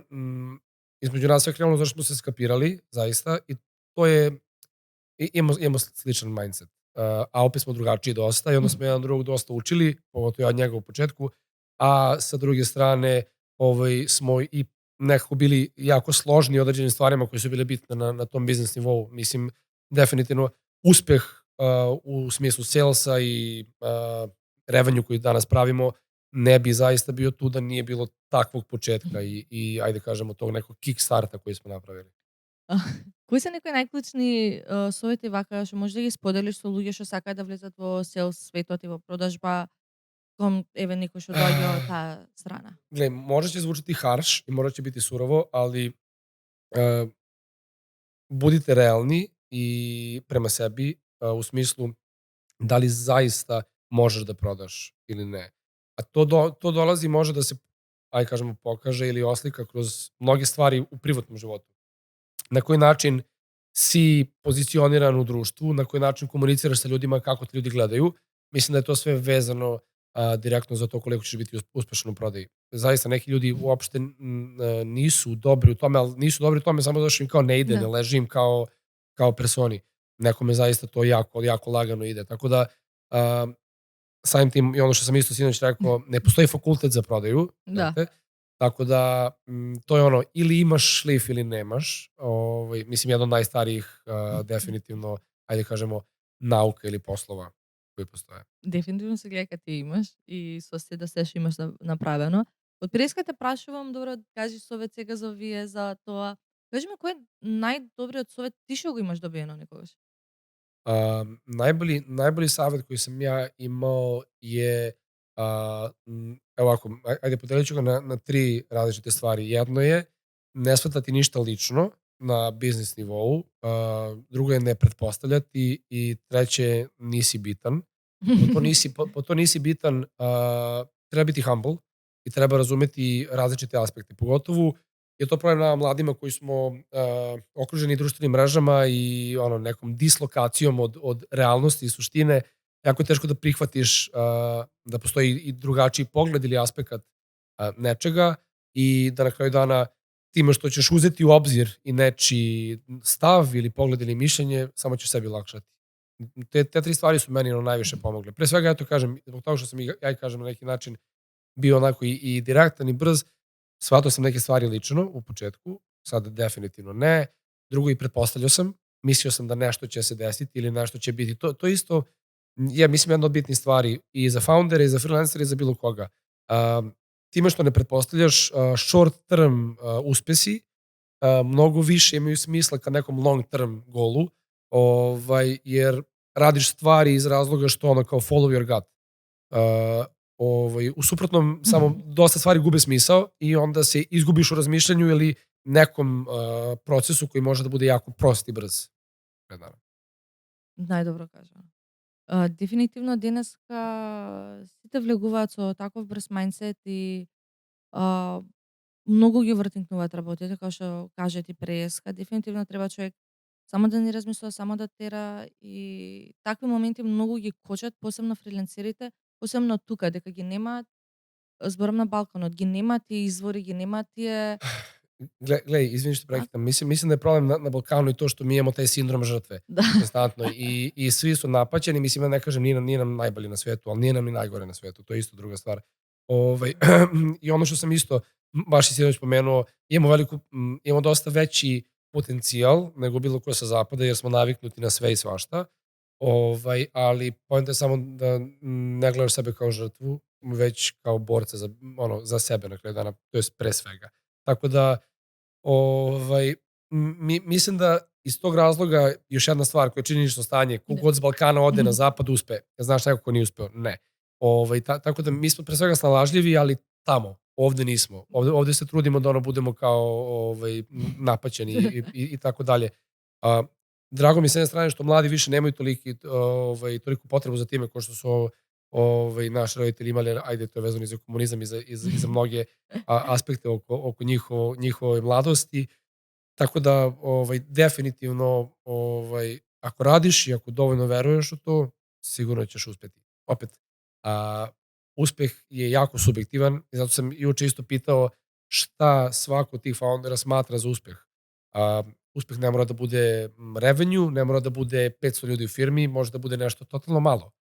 između nas sve krenulo zašto smo se skapirali, zaista, i to je, imamo sličan mindset. A opet smo drugačiji dosta i onda smo jedan drugog dosta učili, pogotovo ja od njega u početku, a sa druge strane smo i nekako bili jako složni određenim stvarima koje su bile bitne na tom biznis nivou. Mislim, definitivno uspeh u smislu salesa i revenju koji danas pravimo ne bi zaista bio tu da nije bilo takvog početka i ajde kažemo tog nekog kickstarta koji smo napravili. Кои се некои најклучни совети вака што можеш да ги споделиш со луѓе што сакаат да влезат во селс светот и во продажба кон некој што доаѓа од таа страна? Gle, možda će zvučati harš i možda će biti surovo, ali budite realni i prema sebi u smislu da li zaista možeš da prodaš ili ne. A to dolazi može da se, ajde kažemo, pokaže ili oslika kroz mnoge stvari u privatnom životu. Na koji način si pozicioniran u društvu, na koji način komuniciraš sa ljudima, kako te ljudi gledaju. Mislim da je to sve vezano direktno za to koliko ćeš biti uspešan u prodaji. Zaista neki ljudi uopšte nisu dobri u tome, ali nisu dobri u tome samo zato što im kao ne ide, ne leži im kao personi. nekome zaista to jako, jako lagano ide. Tako da, samim tim, i ono što sam isto sinoć rekao, ne postoji fakultet za prodaju, Da. znate, tako da to je ono, ili imaš šlif ili nemaš. Mislim, jedan od najstarijih definitivno, ajde kažemo, nauka ili poslova koji postoje. Defинитивно се гледа кај ти имаш и со се да сеш имаш направено. Од преска те прашувам, добро, кажи совет сега за вие за тоа. Кажи ми кој е најдобриот совет ти што го имаш добиено некогаш? Najbolji savjet koji sam ja imao je, evo ovako, ajde podelit ću ga na 3 različite stvari. Jedno je ne shvatati ništa lično na biznis nivou, drugo je ne pretpostavljati i treće nisi bitan. Po to nisi bitan, treba biti humble i treba razumeti različite aspekte. Pogotovo je to problem na mladima koji smo okruženi društvenim mrežama i nekom dislokacijom od realnosti i suštine. Jako je teško da prihvatiš da postoji i drugačiji pogled ili aspekt nečega i da na kraju dana time što ćeš uzeti u obzir i nečiji stav ili pogled ili mišljenje, samo ćeš sebi lakšati. Te 3 stvari su meni najviše pomogle. Pre svega, ja to kažem, zbog toga što sam ja kažem na neki način bio onako i direktan i brz, shvatio sam neke stvari lično u početku, sad definitivno ne. Drugo, i pretpostavljao sam, mislio sam da nešto će se desiti ili nešto će biti. To isto je, mislim, jedna od bitnih stvari i za foundere, i za freelancere, i za bilo koga. Time što ne pretpostavljaš, short term uspesi mnogo više imaju smisla ka nekom long term golu, jer radiš stvari iz razloga što kao follow your gut. U suprotnom samo dosta stvari gube smisao i onda se izgubiš u razmišljanju ili nekom procesu koji može da bude jako prost i brz. Најдобро кажано. Дефинитивно денеска сите влегуваат со таков брз мајндсет и многу ги овртинкнуваат работите, како што каже ти преска. Дефинитивно треба човек само да не размислува, само да тера и такви моменти многу ги кочат, посебно фрилансерите, посебно тука, дека ги немаат, зборам на Балканот, ги немаат тие извори, ги немаат тие... Гледай, извини što prekidam, mislim da je problem na Balkanu i to što mi imamo taj sindrom žrtve. Da. Konstantno. I svi su napaćeni, mislim, ja ne kažem, nije nam najbolji na svetu, ali nije nam ni najgore na svetu, to je isto druga stvar. I ono što sam isto, baš i sinoć pomenuo, imamo dosta veći potencijal nego bilo ko sa zapada, jer smo naviknuti na sve i svašta. Ali poenta je samo da ne gledaš sebe kao žrtvu, već kao borca za sebe na kraju dana, to je pre svega. Tako da, mislim da iz tog razloga još jedna stvar koja je činjenično stanje, kogod s Balkana ode na zapad uspe. Znaš neko ko nije uspeo? Ne. Tako da mi smo pre svega snalažljivi, ali tamo, ovde nismo. Ovde se trudimo da budemo kao napaćeni i tako dalje. Drago mi s jedne strane što mladi više nemaju toliku potrebu za time kao što su naši roditelji imali, ajde, to je vezano i za komunizam i za mnoge aspekte oko njihove mladosti. Tako da, definitivno, ako radiš i ako dovoljno veruješ u to, sigurno ćeš uspeti. Opet, uspeh je jako subjektivan i zato sam juče isto pitao šta svako od tih foundera smatra za uspeh. Uspeh ne mora da bude revenue, ne mora da bude 500 ljudi u firmi, može da bude nešto totalno malo.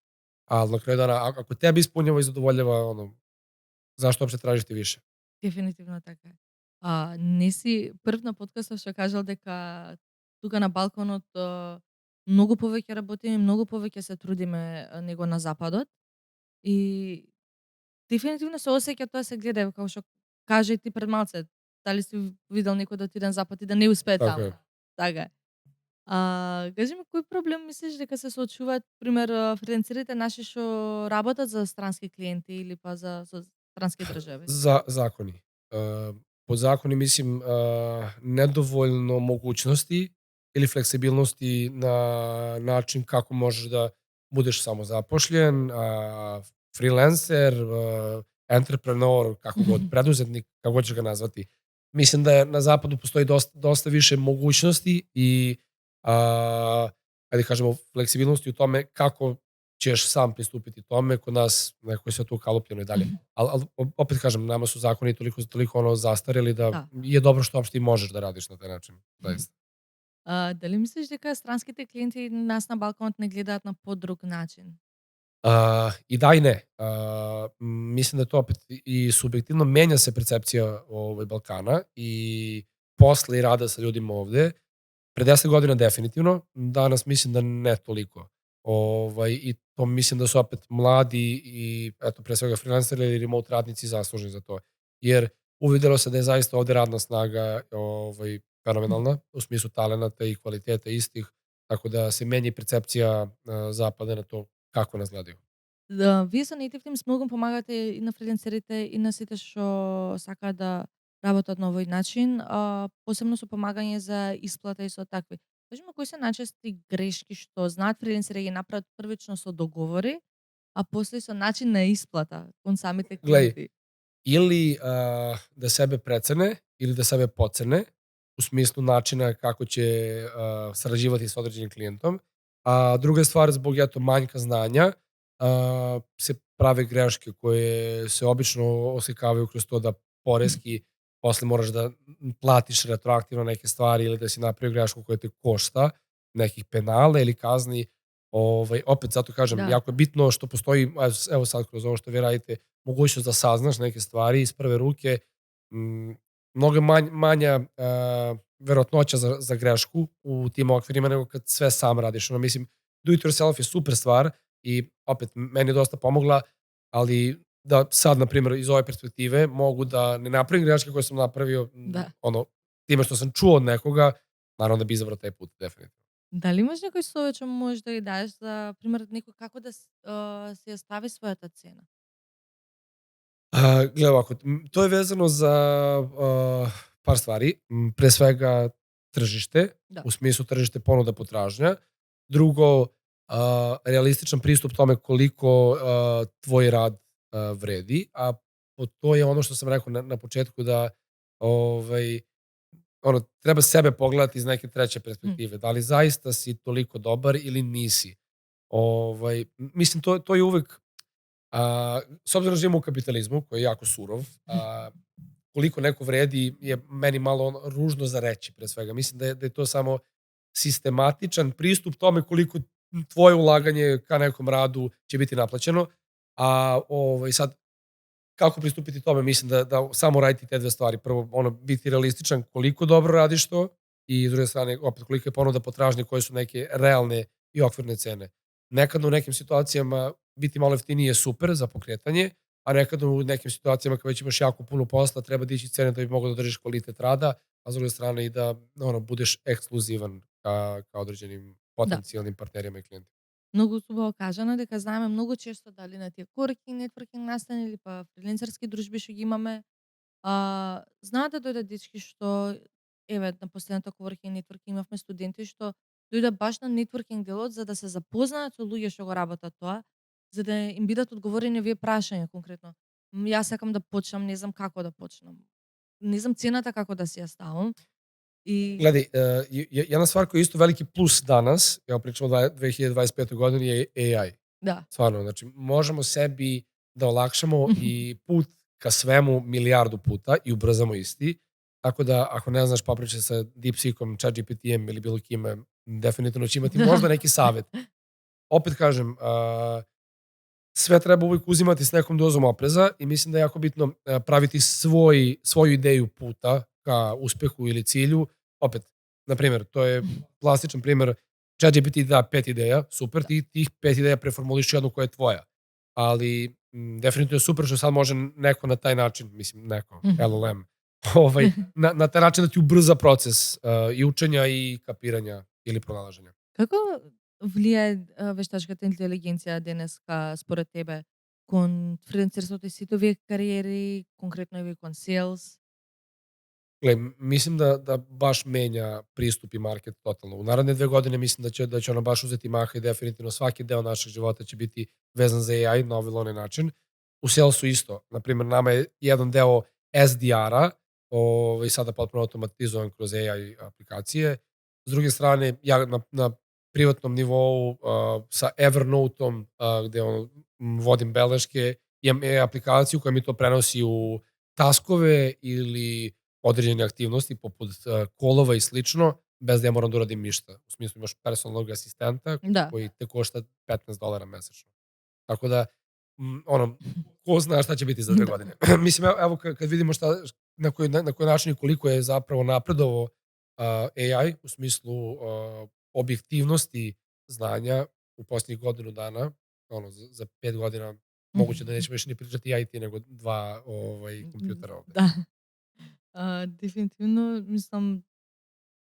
Ali na kraju dana, ako tebi ispunjava i zadovoljava, zašto uopšte tražiti više? Дефинитивно така е. Не си прв на подкастот што кажал дека тука на Балканот многу повеќе работиме, многу повеќе се трудиме него на Западот. И дефинитивно се осеќа тоа, се гледа, како што каже ти пред малце. Дали си видел некој да отиде на Запад и да не успее Така таму? е. Така е. Кажи ми, кој проблем мислиш дека се соочуваат, пример, фрилансерите наши што работат за странски клиенти или па за странски држави? Zakoni. Pod zakoni mislim nedovoljno mogućnosti ili fleksibilnosti na način kako možeš da budeš samozapošljen, freelancer, entrepreneur, kako god, preduzetnik, kako god ćeš ga nazvati. Mislim da na zapadu postoji dosta više mogućnosti i ajde kažemo fleksibilnosti u tome kako ćeš sam pristupiti tome. Kod nas neko je sve to ukalupljeno i dalje. Ali opet kažem, nama su zakoni toliko zastareli da je dobro što uopšte i možeš da radiš na taj način. Zaista. Дали мислиш дека странските клиенти нас на балконот не гледаат на подруг начин? И да и не. Mislim da je to opet i subjektivno. Menja se percepcija Balkana i posle i rada sa ljudima ovde. Pre 10 godina definitivno, danas mislim da ne toliko. I to mislim da su opet mladi i eto, pre svega freelanceri ili remote radnici zaslužni za to. Jer uvidelo se da je zaista ovde radna snaga fenomenalna u smislu talenata i kvaliteta istih, tako da se menja i percepcija zapada na to kako nas gledaju. Да, вие со Native Teams многу помагате и на фрилансерите и на сите што сакаат да работат на овој начин, посебно со помагање за исплата и со такви. Кажи ми кои се најчести грешки што знаат фрилансери да ги направат првично со договори, а после со начин на исплата кон самите Гледай, клиенти? ili da sebe precene ili da sebe pocene u smislu načina kako će sarađivati sa određenim klijentom. A druga stvar, zbog eto manjka znanja, se prave greške koje se obično oslikavaju kroz to da poreski posle moraš da platiš retroaktivno neke stvari ili da si napravio grešku koja te košta nekih penala ili kazni. Opet zato kažem, Да. jako je bitno što postoji, evo sad kroz ovo što vi radite, mogućnost da saznaš neke stvari iz prve ruke, mnogo manja verovatnoća za grešku u tim okvirima nego kad sve sam radiš. Mislim, do it yourself je super stvar i opet meni je dosta pomogla, ali da sad, na primjer, iz ove perspektive mogu da ne napravim greške koje sam napravio Да. time što sam čuo od nekoga, naravno da bi izabrao taj put, definitivno. Дали имаш некој совет што можеш да ги дадеш за пример некој како да си ја стави својата цена? Gledaj ovako, to je vezano za par stvari. Pre svega tržište, Da. u smislu tržište ponuda potražnja. Drugo, realističan pristup tome koliko tvoj rad vredi, a to je ono što sam rekao na početku da treba sebe pogledati iz neke treće perspektive. Da li zaista si toliko dobar ili nisi. Mislim, to je uvek s obzirom da živimo u kapitalizmu, koji je jako surov, koliko neko vredi je meni malo ružno za reći, pre svega. Mislim da je to samo sistematičan pristup tome koliko tvoje ulaganje ka nekom radu će biti naplaćeno, a sad kako pristupiti tome, mislim da samo raditi te dve stvari. Prvo, biti realističan koliko dobro radiš to i s druge strane, opet koliko je ponuda potražnje koje su neke realne i okvirne cene. Nekad u nekim situacijama biti malo jeftinije je super za pokretanje, a nekad u nekim situacijama kada već imaš jako puno posla, treba dići cene da bi mogao da držiš kvalitet rada, a s druge strane i da budeš ekskluzivan ka određenim potencijalnim partnerima i klijentima. Многу убаво кажано дека знаеме многу често дали на тие коворкинг, нетворкинг настани или па фрилансерски дружби што ги имаме, знаат да дојдат дечки што еве на последното коворкинг нетворкинг имавме студенти што дојдат баш на нетворкинг делот за да се запознаат со луѓе што го работат тоа, за да им бидат одговорени овие прашања конкретно. Јас сакам да почнам, не знам како да почнам. Не знам цената како да си ја ставам. I Gledaj, jedna stvar koja je isto veliki plus danas, evo pričamo o 2025. godini, je AI. da, Stvarno, znači možemo sebi da olakšamo i put ka svemu milijardu puta i ubrzamo isti. Tako da, ako ne znaš, popričaj sa DeepSeekom, ChatGPT-em ili bilo kime, definitivno će imati možda neki savjet. Opet kažem, sve treba uvijek uzimati s nekom dozom opreza i mislim da je jako bitno praviti svoju ideju puta ka uspehu ili cilju. Opet, na primjer, to je plastičan primjer, ChatGPT da 5 ideja, super, ti tih 5 ideja preformuliš jednu koja je tvoja. Ali definitivno je super što sad može neko na taj način, mislim neko, LLM, na taj način da ti ubrza proces i učenja i kapiranja ili pronalaženja. Како влијае вештачката интелигенција денеска според тебе кон фрилансерството и сите овие кариери, конкретно и кон селс? Mislim da baš menja pristup i market totalno. U naredne 2 godine mislim da će ona baš uzeti maha i definitivno svaki deo našeg života će biti vezan za AI na ovaj ili onaj način. U salesu isto. Naprimjer, nama je jedan deo SDR-a i sada potpuno automatizovan kroz AI aplikacije. S druge strane, ja na privatnom nivou sa Evernote-om gde vodim beleške, imam AI aplikaciju koja mi to prenosi u taskove ili određene aktivnosti poput kolova i slično bez da ja moram da uradim ništa. U smislu imaš personalnog asistenta Da. koji te košta $15 mesečno. Tako da, ono, ko zna šta će biti za 2 Da. godine. Mislim, evo kad vidimo na koji način i koliko je zapravo napredovao AI u smislu objektivnosti znanja u posljednjih godinu dana, ono, za 5 godina moguće da nećemo više ni pričati IT nego dva kompjutera ovde. Да. Дефинитивно, мислам,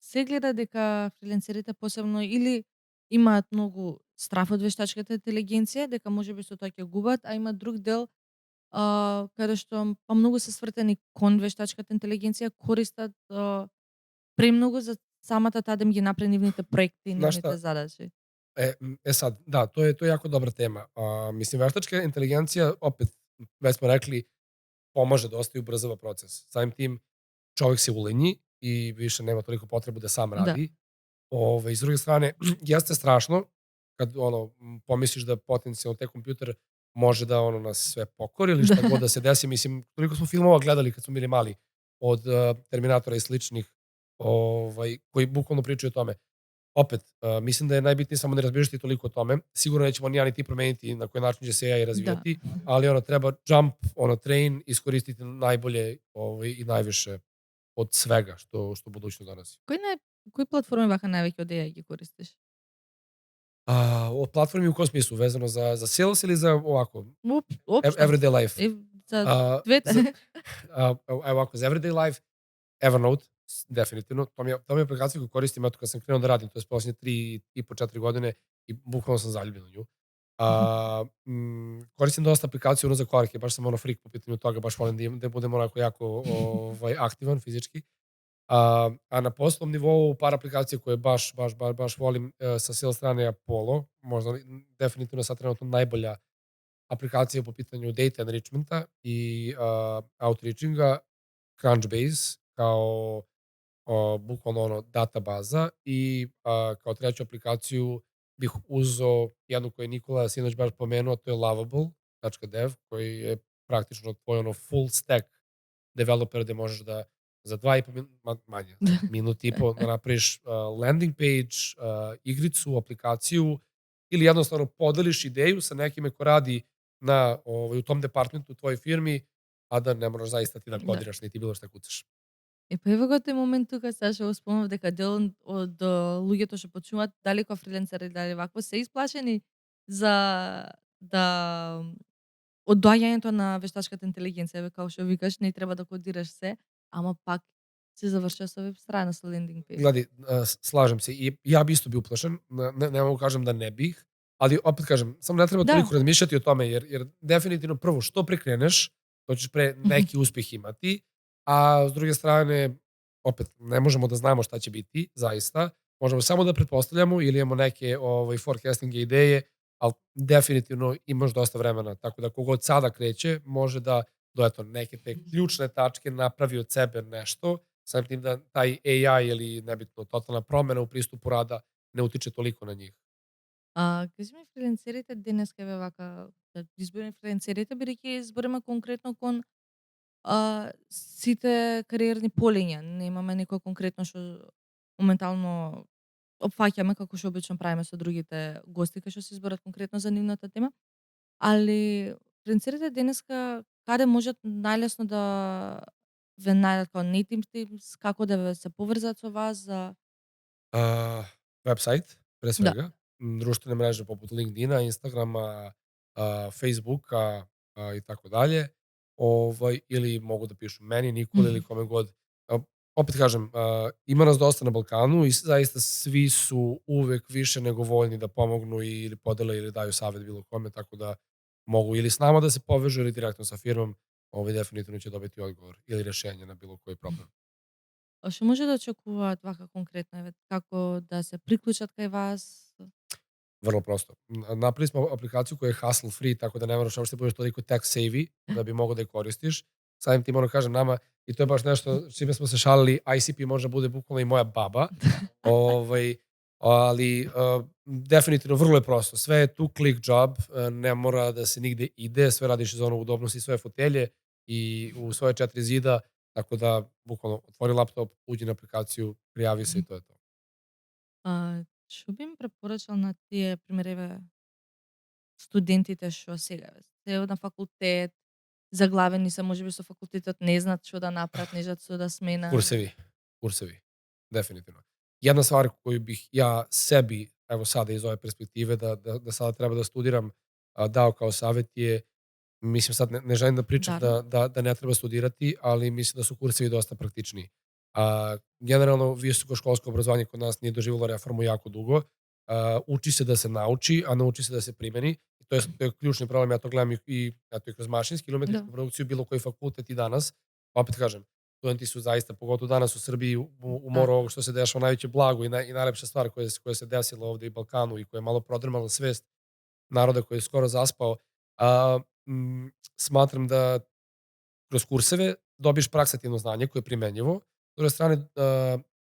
се гледа дека фриленсерите посебно или имаат многу страф од вештачката интелигенција, дека можеби со тоа ќе губат, а има друг дел каде што многу се свртени кон вештачката интелигенција, користат премногу за самата таа да им ги направи нивните проекти и Знаš нивните šta, задачи. sad, da, to je jako dobra tema. Mislim, veštačka inteligencija, opet, već smo rekli, pomaže dosta i ubrzava proces. Samim tim, čovjek se ulenji i više nema toliko potrebu da sam Da. radi. S druge strane, jeste strašno kad pomisliš da potencijalno taj kompjuter može da nas sve pokori ili šta god da se desi. Mislim, toliko smo filmova gledali kad smo bili mali od Terminatora i sličnih koji bukvalno pričaju o tome. Opet, mislim da je najbitnije samo ne razmišljati toliko o tome. Sigurno nećemo ni ja ni ti promeniti na koji način će se AI razvijati, ali treba jump, train, iskoristiti najbolje i najviše od svega što budućnost donosi. Кои платформи вака највеќе од AI ги користиш? Od platformi u kom smislu? Vezano za sales ili za ovako? Општо. Everyday life. За A, двете. Evo ovako, za everyday life, Evernote, definitivno. To mi je aplikacija koju koristim kad sam krenuo da radim, to je posljednje 3,5-4 godine i bukvalno sam zaljubljen u nju. Koristim dosta aplikacija za korake, baš sam freak po pitanju toga, baš volim da budem onako jako aktivan fizički. A na poslovnom nivou par aplikacije koje baš volim sa sales strane Apollo, možda definitivno sad trenutno najbolja aplikacija po pitanju data enrichmenta i outreachinga, Crunchbase kao bukvalno data baza i kao treću aplikaciju bih uzeo jednu koju je Nikola sinoć baš pomenuo, to je Lovable.dev koji je praktično tvoj full stack developer gde možeš da za 2,5 minut i po da napraviš landing page, igricu, aplikaciju ili jednostavno podeliš ideju sa nekime ko radi u tom departmentu u tvojoj firmi, a da ne moraš zaista ti da kodiraš, niti bilo šta kucaš. Па ево го тој момент тука сега што го спомнав дека дел од луѓето што почнуваат дали како фрилансери дали вакво се исплашени за од доаѓањето на вештачката интелигенција, како што викаш, не треба да кодираш се, ама пак се завршува со веб страна, со лендинг пејдж. Gledaj, slažem se i ja bi isto bio uplašen, ne mogu kažem da ne bih, ali opet kažem, samo ne treba toliko razmišljati o tome, jer definitivno prvo što pre kreneš, to ćeš pre neki uspeh imati, a s druge strane, opet, ne možemo da znamo šta će biti, zaista, možemo samo da pretpostavljamo ili imamo neke forecastinge ideje, ali definitivno imaš dosta vremena, tako da kogod sada kreće, može da do neke te ključne tačke napravi od sebe nešto, samim tim da taj AI ili nebitno totalna promena u pristupu rada ne utiče toliko na njih. Кажи ми, фрилансерите денеска еве вака, да избереме фрилансерите, бидејќи избереме конкретно кон сите кариерни полиња. Немаме некој конкретно што моментално опфаќаме како што обично правиме со другите гости кои што се изберат конкретно за нивната тема. Али фрилансерите денеска каде можат најлесно да ве најдат како native teams, како да се поврзат со вас за Website, pre svega, društvene mreže poput LinkedIna, Instagrama, Facebooka i tako dalje, ili mogu da pišu meni, Nikoli ili kome god. Opet kažem, ima nas dosta na Balkanu i zaista svi su uvek više nego voljni da pomognu ili podele ili daju savjet bilo kome, tako da mogu ili s nama da se povežu ili direktno sa firmom, definitivno će dobiti odgovor ili rešenje na bilo koji problem. Што може да очекуваат вака конкретно, еве, како да се приклучат кај вас? Vrlo prosto. Napravili smo aplikaciju koja je hassle free, tako da ne moraš uopšte budeš toliko tech savvy da bi mogao da je koristiš. Samim tim kažem nama, i to je baš nešto s čime smo se šalili, ICP može bude bukvalno i moja baba, ali definitivno vrlo je prosto. Sve je tu click job, ne mora da se nigde ide, sve radiš iz onog udobnosti svoje fotelje i u svoje 4 zida, tako da bukvalno otvori laptop, uđi na aplikaciju, prijavi se i to je to. Што би им препорачал на тие, пример, еве, студентите што сега се на факултет, заглавени се можеби со факултетот, не знаат што да направат, не знаат што да сменат. Kursevi, definitivno. Jedna stvar koju bih ja sebi, evo sada iz ove perspektive, da sada treba da studiram, dao kao savjet je, mislim sad ne želim da pričam Naravno. da ne treba studirati, ali mislim da su kursevi dosta praktičniji. Generalno, visokoškolsko obrazovanje kod nas nije doživjelo reformu jako dugo. Uči se da se nauči, a nauči se da se primeni. To je ključni problem, ja to gledam i kroz mašinski ili Da. umetničku produkciju, bilo koji fakultet i danas. Opet kažem, studenti su zaista, pogotovo danas u Srbiji, u moru ovog što se dešava, najveće blago i najlepša stvar koja se desila ovde i Balkanu i koja je malo prodrmala svest naroda koji je skoro zaspao. A, Smatram da kroz kurseve dobiješ praksativno znanje koje je primenjivo. S druge strane,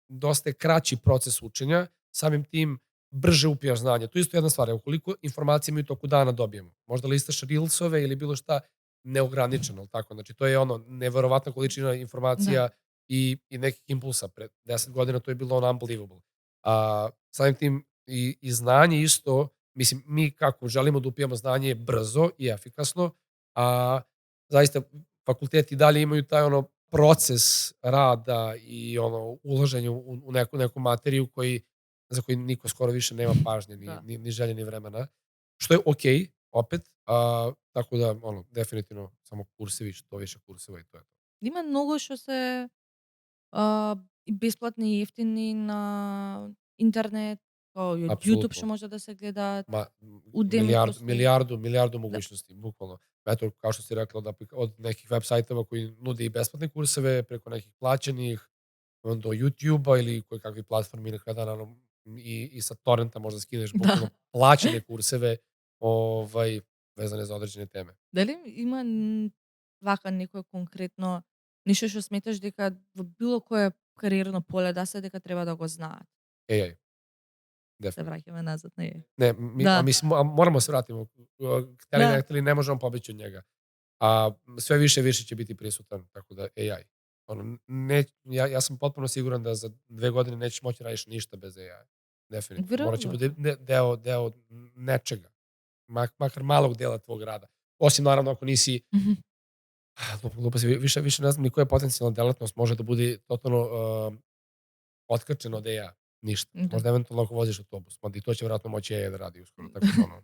dosta je kraći proces učenja, samim tim brže upijaš znanje. To je isto jedna stvar. Ukoliko informacije mi u toku dana dobijemo, možda listaš reelsove ili bilo šta, neograničeno, ali tako? Znači, to je ono, neverovatna količina Da. informacija i nekih impulsa. Pre 10 godina to je bilo on unbelievable. Samim tim i znanje isto, mislim, mi kako želimo da upijamo znanje brzo i efikasno, a zaista fakulteti dalje imaju taj ono proces rada i ono ulaženje u neku materiju za koji niko skoro više nema pažnje Da. ni želje ni vremena. Što je okej, opet, tako da ono definitivno samo kursevi, što više kurseva i to je to. Има многу што се и бесплатни и ефтини на интернет, као и од YouTube што Apsolutno. може да се гледаат. Ma, Udemy postoji. milijardu Da. mogućnosti, bukvalno. Eto, kao što si rekla, od nekih web sajtova koji nude i besplatne kurseve, preko nekih plaćenih, do YouTube-a ili koje kakvi platformi nekada, naravno, i sa torrenta možda skineš bukvalno Да. plaćene kurseve vezane za određene teme. Дали има вака некое конкретно нешто што сметаш дека во било кое кариерно поле да се дека треба да го знаат? AI, Се definitivno. враќаме назад на е. Ne, Да, mislim, moramo se vratimo. Hteli ne да. hteli, ne možemo pobeći od njega. Sve više i više će biti prisutan, tako da AI. Ono, ja sam potpuno siguran da za 2 godine nećeš moći da radiš ništa bez AI. Definitivno. Morat će bude Веројатно. deo nečega. Makar malog dela tvog rada. Osim, naravno, ako nisi, Мгм. lupa se, više ne znam ni koja potencijalna delatnost može da bude totalno otkačena od AI. Ništa. Да. Možda eventualno ako voziš autobus. Mada i to će vjerojatno moći AI da radi uskoro. Tako da, ono,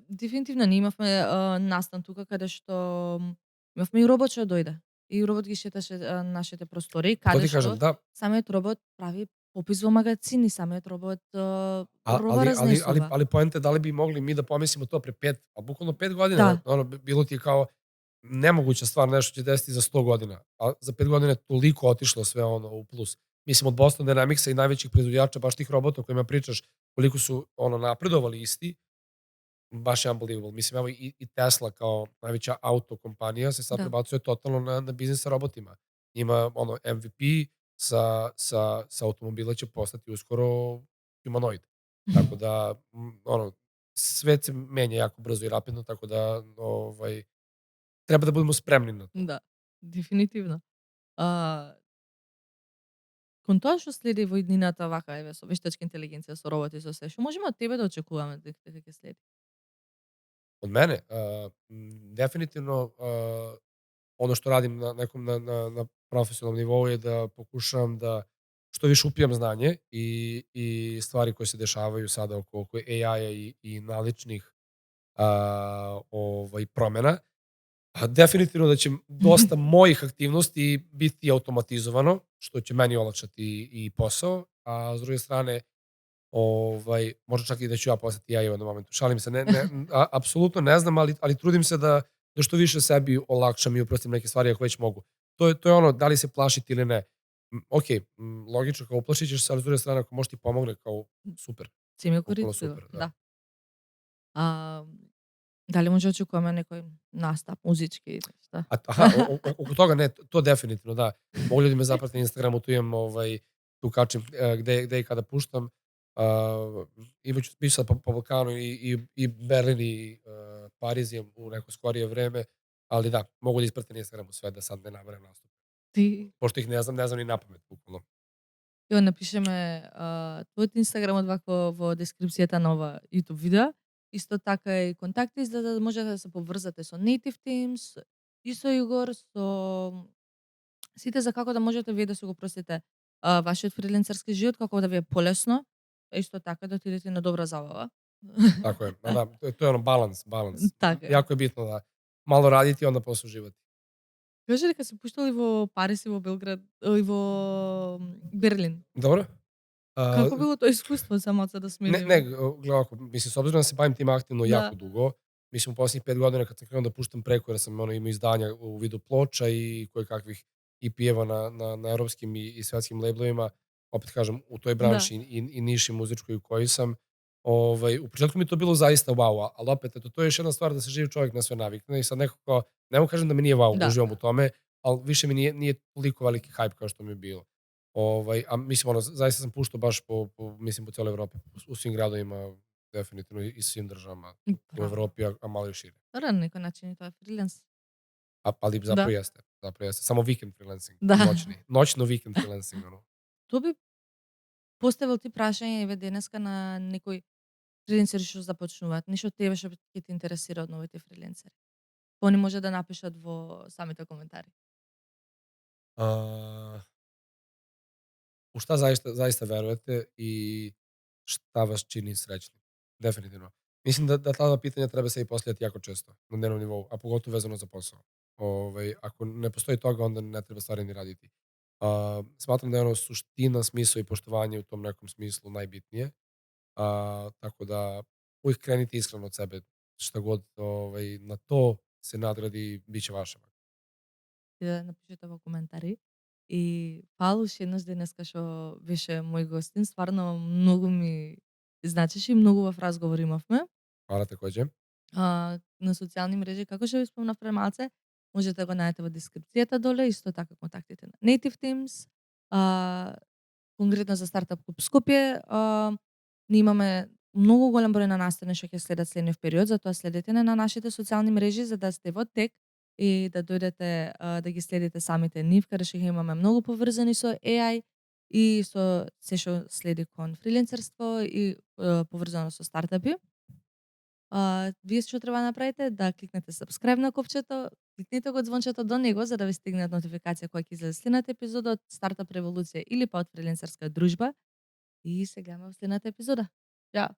Дефинитивно ние имавме настан тука каде што имавме и робот што дојде. И робот ги шеташе нашите простори, to каде ti kažem, што da, самиот робот прави попис во магацини, самиот робот роба ali разнесува. poenta je da li bi mogli mi da pomislimo to pre 5, a bukvalno 5 godina, Да. ono, bilo ti je kao nemoguća stvar, nešto će desiti za 100 godina, a za 5 godina je toliko otišlo sve ono u plus. Mislim, od Boston Dynamicsa i najvećih proizvođača baš tih robota o kojima pričaš, koliko su ono napredovali isti, baš je unbelievable. Mislim, evo i Tesla kao najveća auto kompanija se sad Да. prebacuje totalno na biznis sa robotima. Ima ono MVP sa automobila će postati uskoro humanoid. Tako da, ono, svet se menja jako brzo i rapidno, tako da treba da budemo spremni na to. Да, дефинитивно. А, кон тоа што следи во иднината вака еве со вештачка интелигенција, со роботи, со се, што можеме од тебе да очекуваме дека ќе следи? Od mene, definitivno ono što radim na profesionalnom nivou je da pokušavam da što više upijam znanje i stvari koje se dešavaju sada oko AI-a i naličnih promena. Definitivno da će dosta mojih aktivnosti biti automatizovano, što će meni olakšati i posao, a s druge strane, možda čak i da ću ja postati AI u jednom momentu. Šalim se, apsolutno ne znam, ali trudim se da što više sebi olakšam i uprostim neke stvari ako već mogu. To je ono, da li se plašiti ili ne. Ok, logično, kao uplašit ćeš se, ali s druge strane, ako može ti pomogne, kao super, Си ме bukvalno користила, super, da. да. А, дали може да очекуваме некој настап музички, шта? Aha, oko toga ne, to definitivno, da. Mogu ljudi me zaprati na Instagramu, tu imam, tu kačem gde i kada puštam. I već ću sad po Balkanu i Berlin i Pariz je u neko skorije vreme, ali da, mogu da ispratim na Instagramu sve da sad ne nabrajam nastup. Ти Pošto ih ne znam ni napamet, bukvalno. Ја напишеме твојот Инстаграм вака во дескрипцијата на ова YouTube видео. Исто така и контакти за да можете да се поврзате со Native Teams и со Игор, со сите за како да можете вие да си го простите вашиот фриленсерски живот, како да ви е полесно, а исто така да отидете на добра забава. Така е. Да, тоа е оно баланс. Така е. Јако е битно да мало радите и онда после уживате. Кажи дека се пуштали во Париз и во Белград и во Берлин. Добро? Како било тоа искуство само за да Не, смениме? не, гледа ако мислам с обзиром да се бавим тим активно Да. јако дуго, мислам у последних 5 година кад сам кренуо да пуштам прекора сам има издања у виду плоча и кој каквих EP-ева на европским и светским лейбловима, опет кажам у тој бранши и ниши музичкој у кој сам, у почетку ми то било заиста вау, ал опет ето тоа е еш една ствар да се жив човек на све навикне и сад некако не му кажам да ми nije вау, Да. уживам у томе, ал више ми nije толико велики хајп као што ми е било. А мислим оно заиста сам пуштao баш по мислим по целој Европи, у свим градовима дефинитивно и свим државама у Браво. Европи, а мало и шире. Добро, на некој начин и тоа е фриленс. Али заpravo jeste, zapravo jeste. Само викенд фрилансинг, Да. Noćno vikend фрилансинг, оно. Тоа би поставил ти прашање еве денеска на некој фриленсери што започнуваат, нешто тебе што ќе те интересира од новите фриленсери. Они може да напишат во самите коментари. А, у šta zaista verujete i šta vas čini srećnim? Definitivno. Mislim da ta pitanja treba se i postavljati jako često, na dnevnom nivou, a pogotovo vezano za posao. Ako ne postoji toga, onda ne treba stvari ni raditi. Smatram da je ono suština, smisao i poštovanje u tom nekom smislu najbitnije. Tako da uvijek krenite iskreno od sebe. Šta god na to se nadradi, bit će vaše. И да напишете во коментари. И фала уште еднаш денеска што беше мој гостин, стварно многу ми значеше и многу убав разговор имавме. Hvala takođe. На социјални мрежи, како што ви спомнав пред малце, можете да го најдете во дескрипцијата доле, исто така контактите на Native Teams, конкретно за Стартап Клуб Скопје, ние имаме многу голем број на настани што ќе следат следниот период, затоа следете на нашите социјални мрежи за да сте во тек и да дојдете да ги следите самите нив, каде што ги имаме многу поврзани со AI и со се што следи кон фриленсерство и поврзано со стартапи. Вие што треба да направите? Да кликнете subscribe на копчето, кликнете го звончето до него за да ви стигнат нотификација кога ќе излезе следната епизода од Стартап Револуција или па од Фриленсерска дружба. И сега во следната епизода. Чао!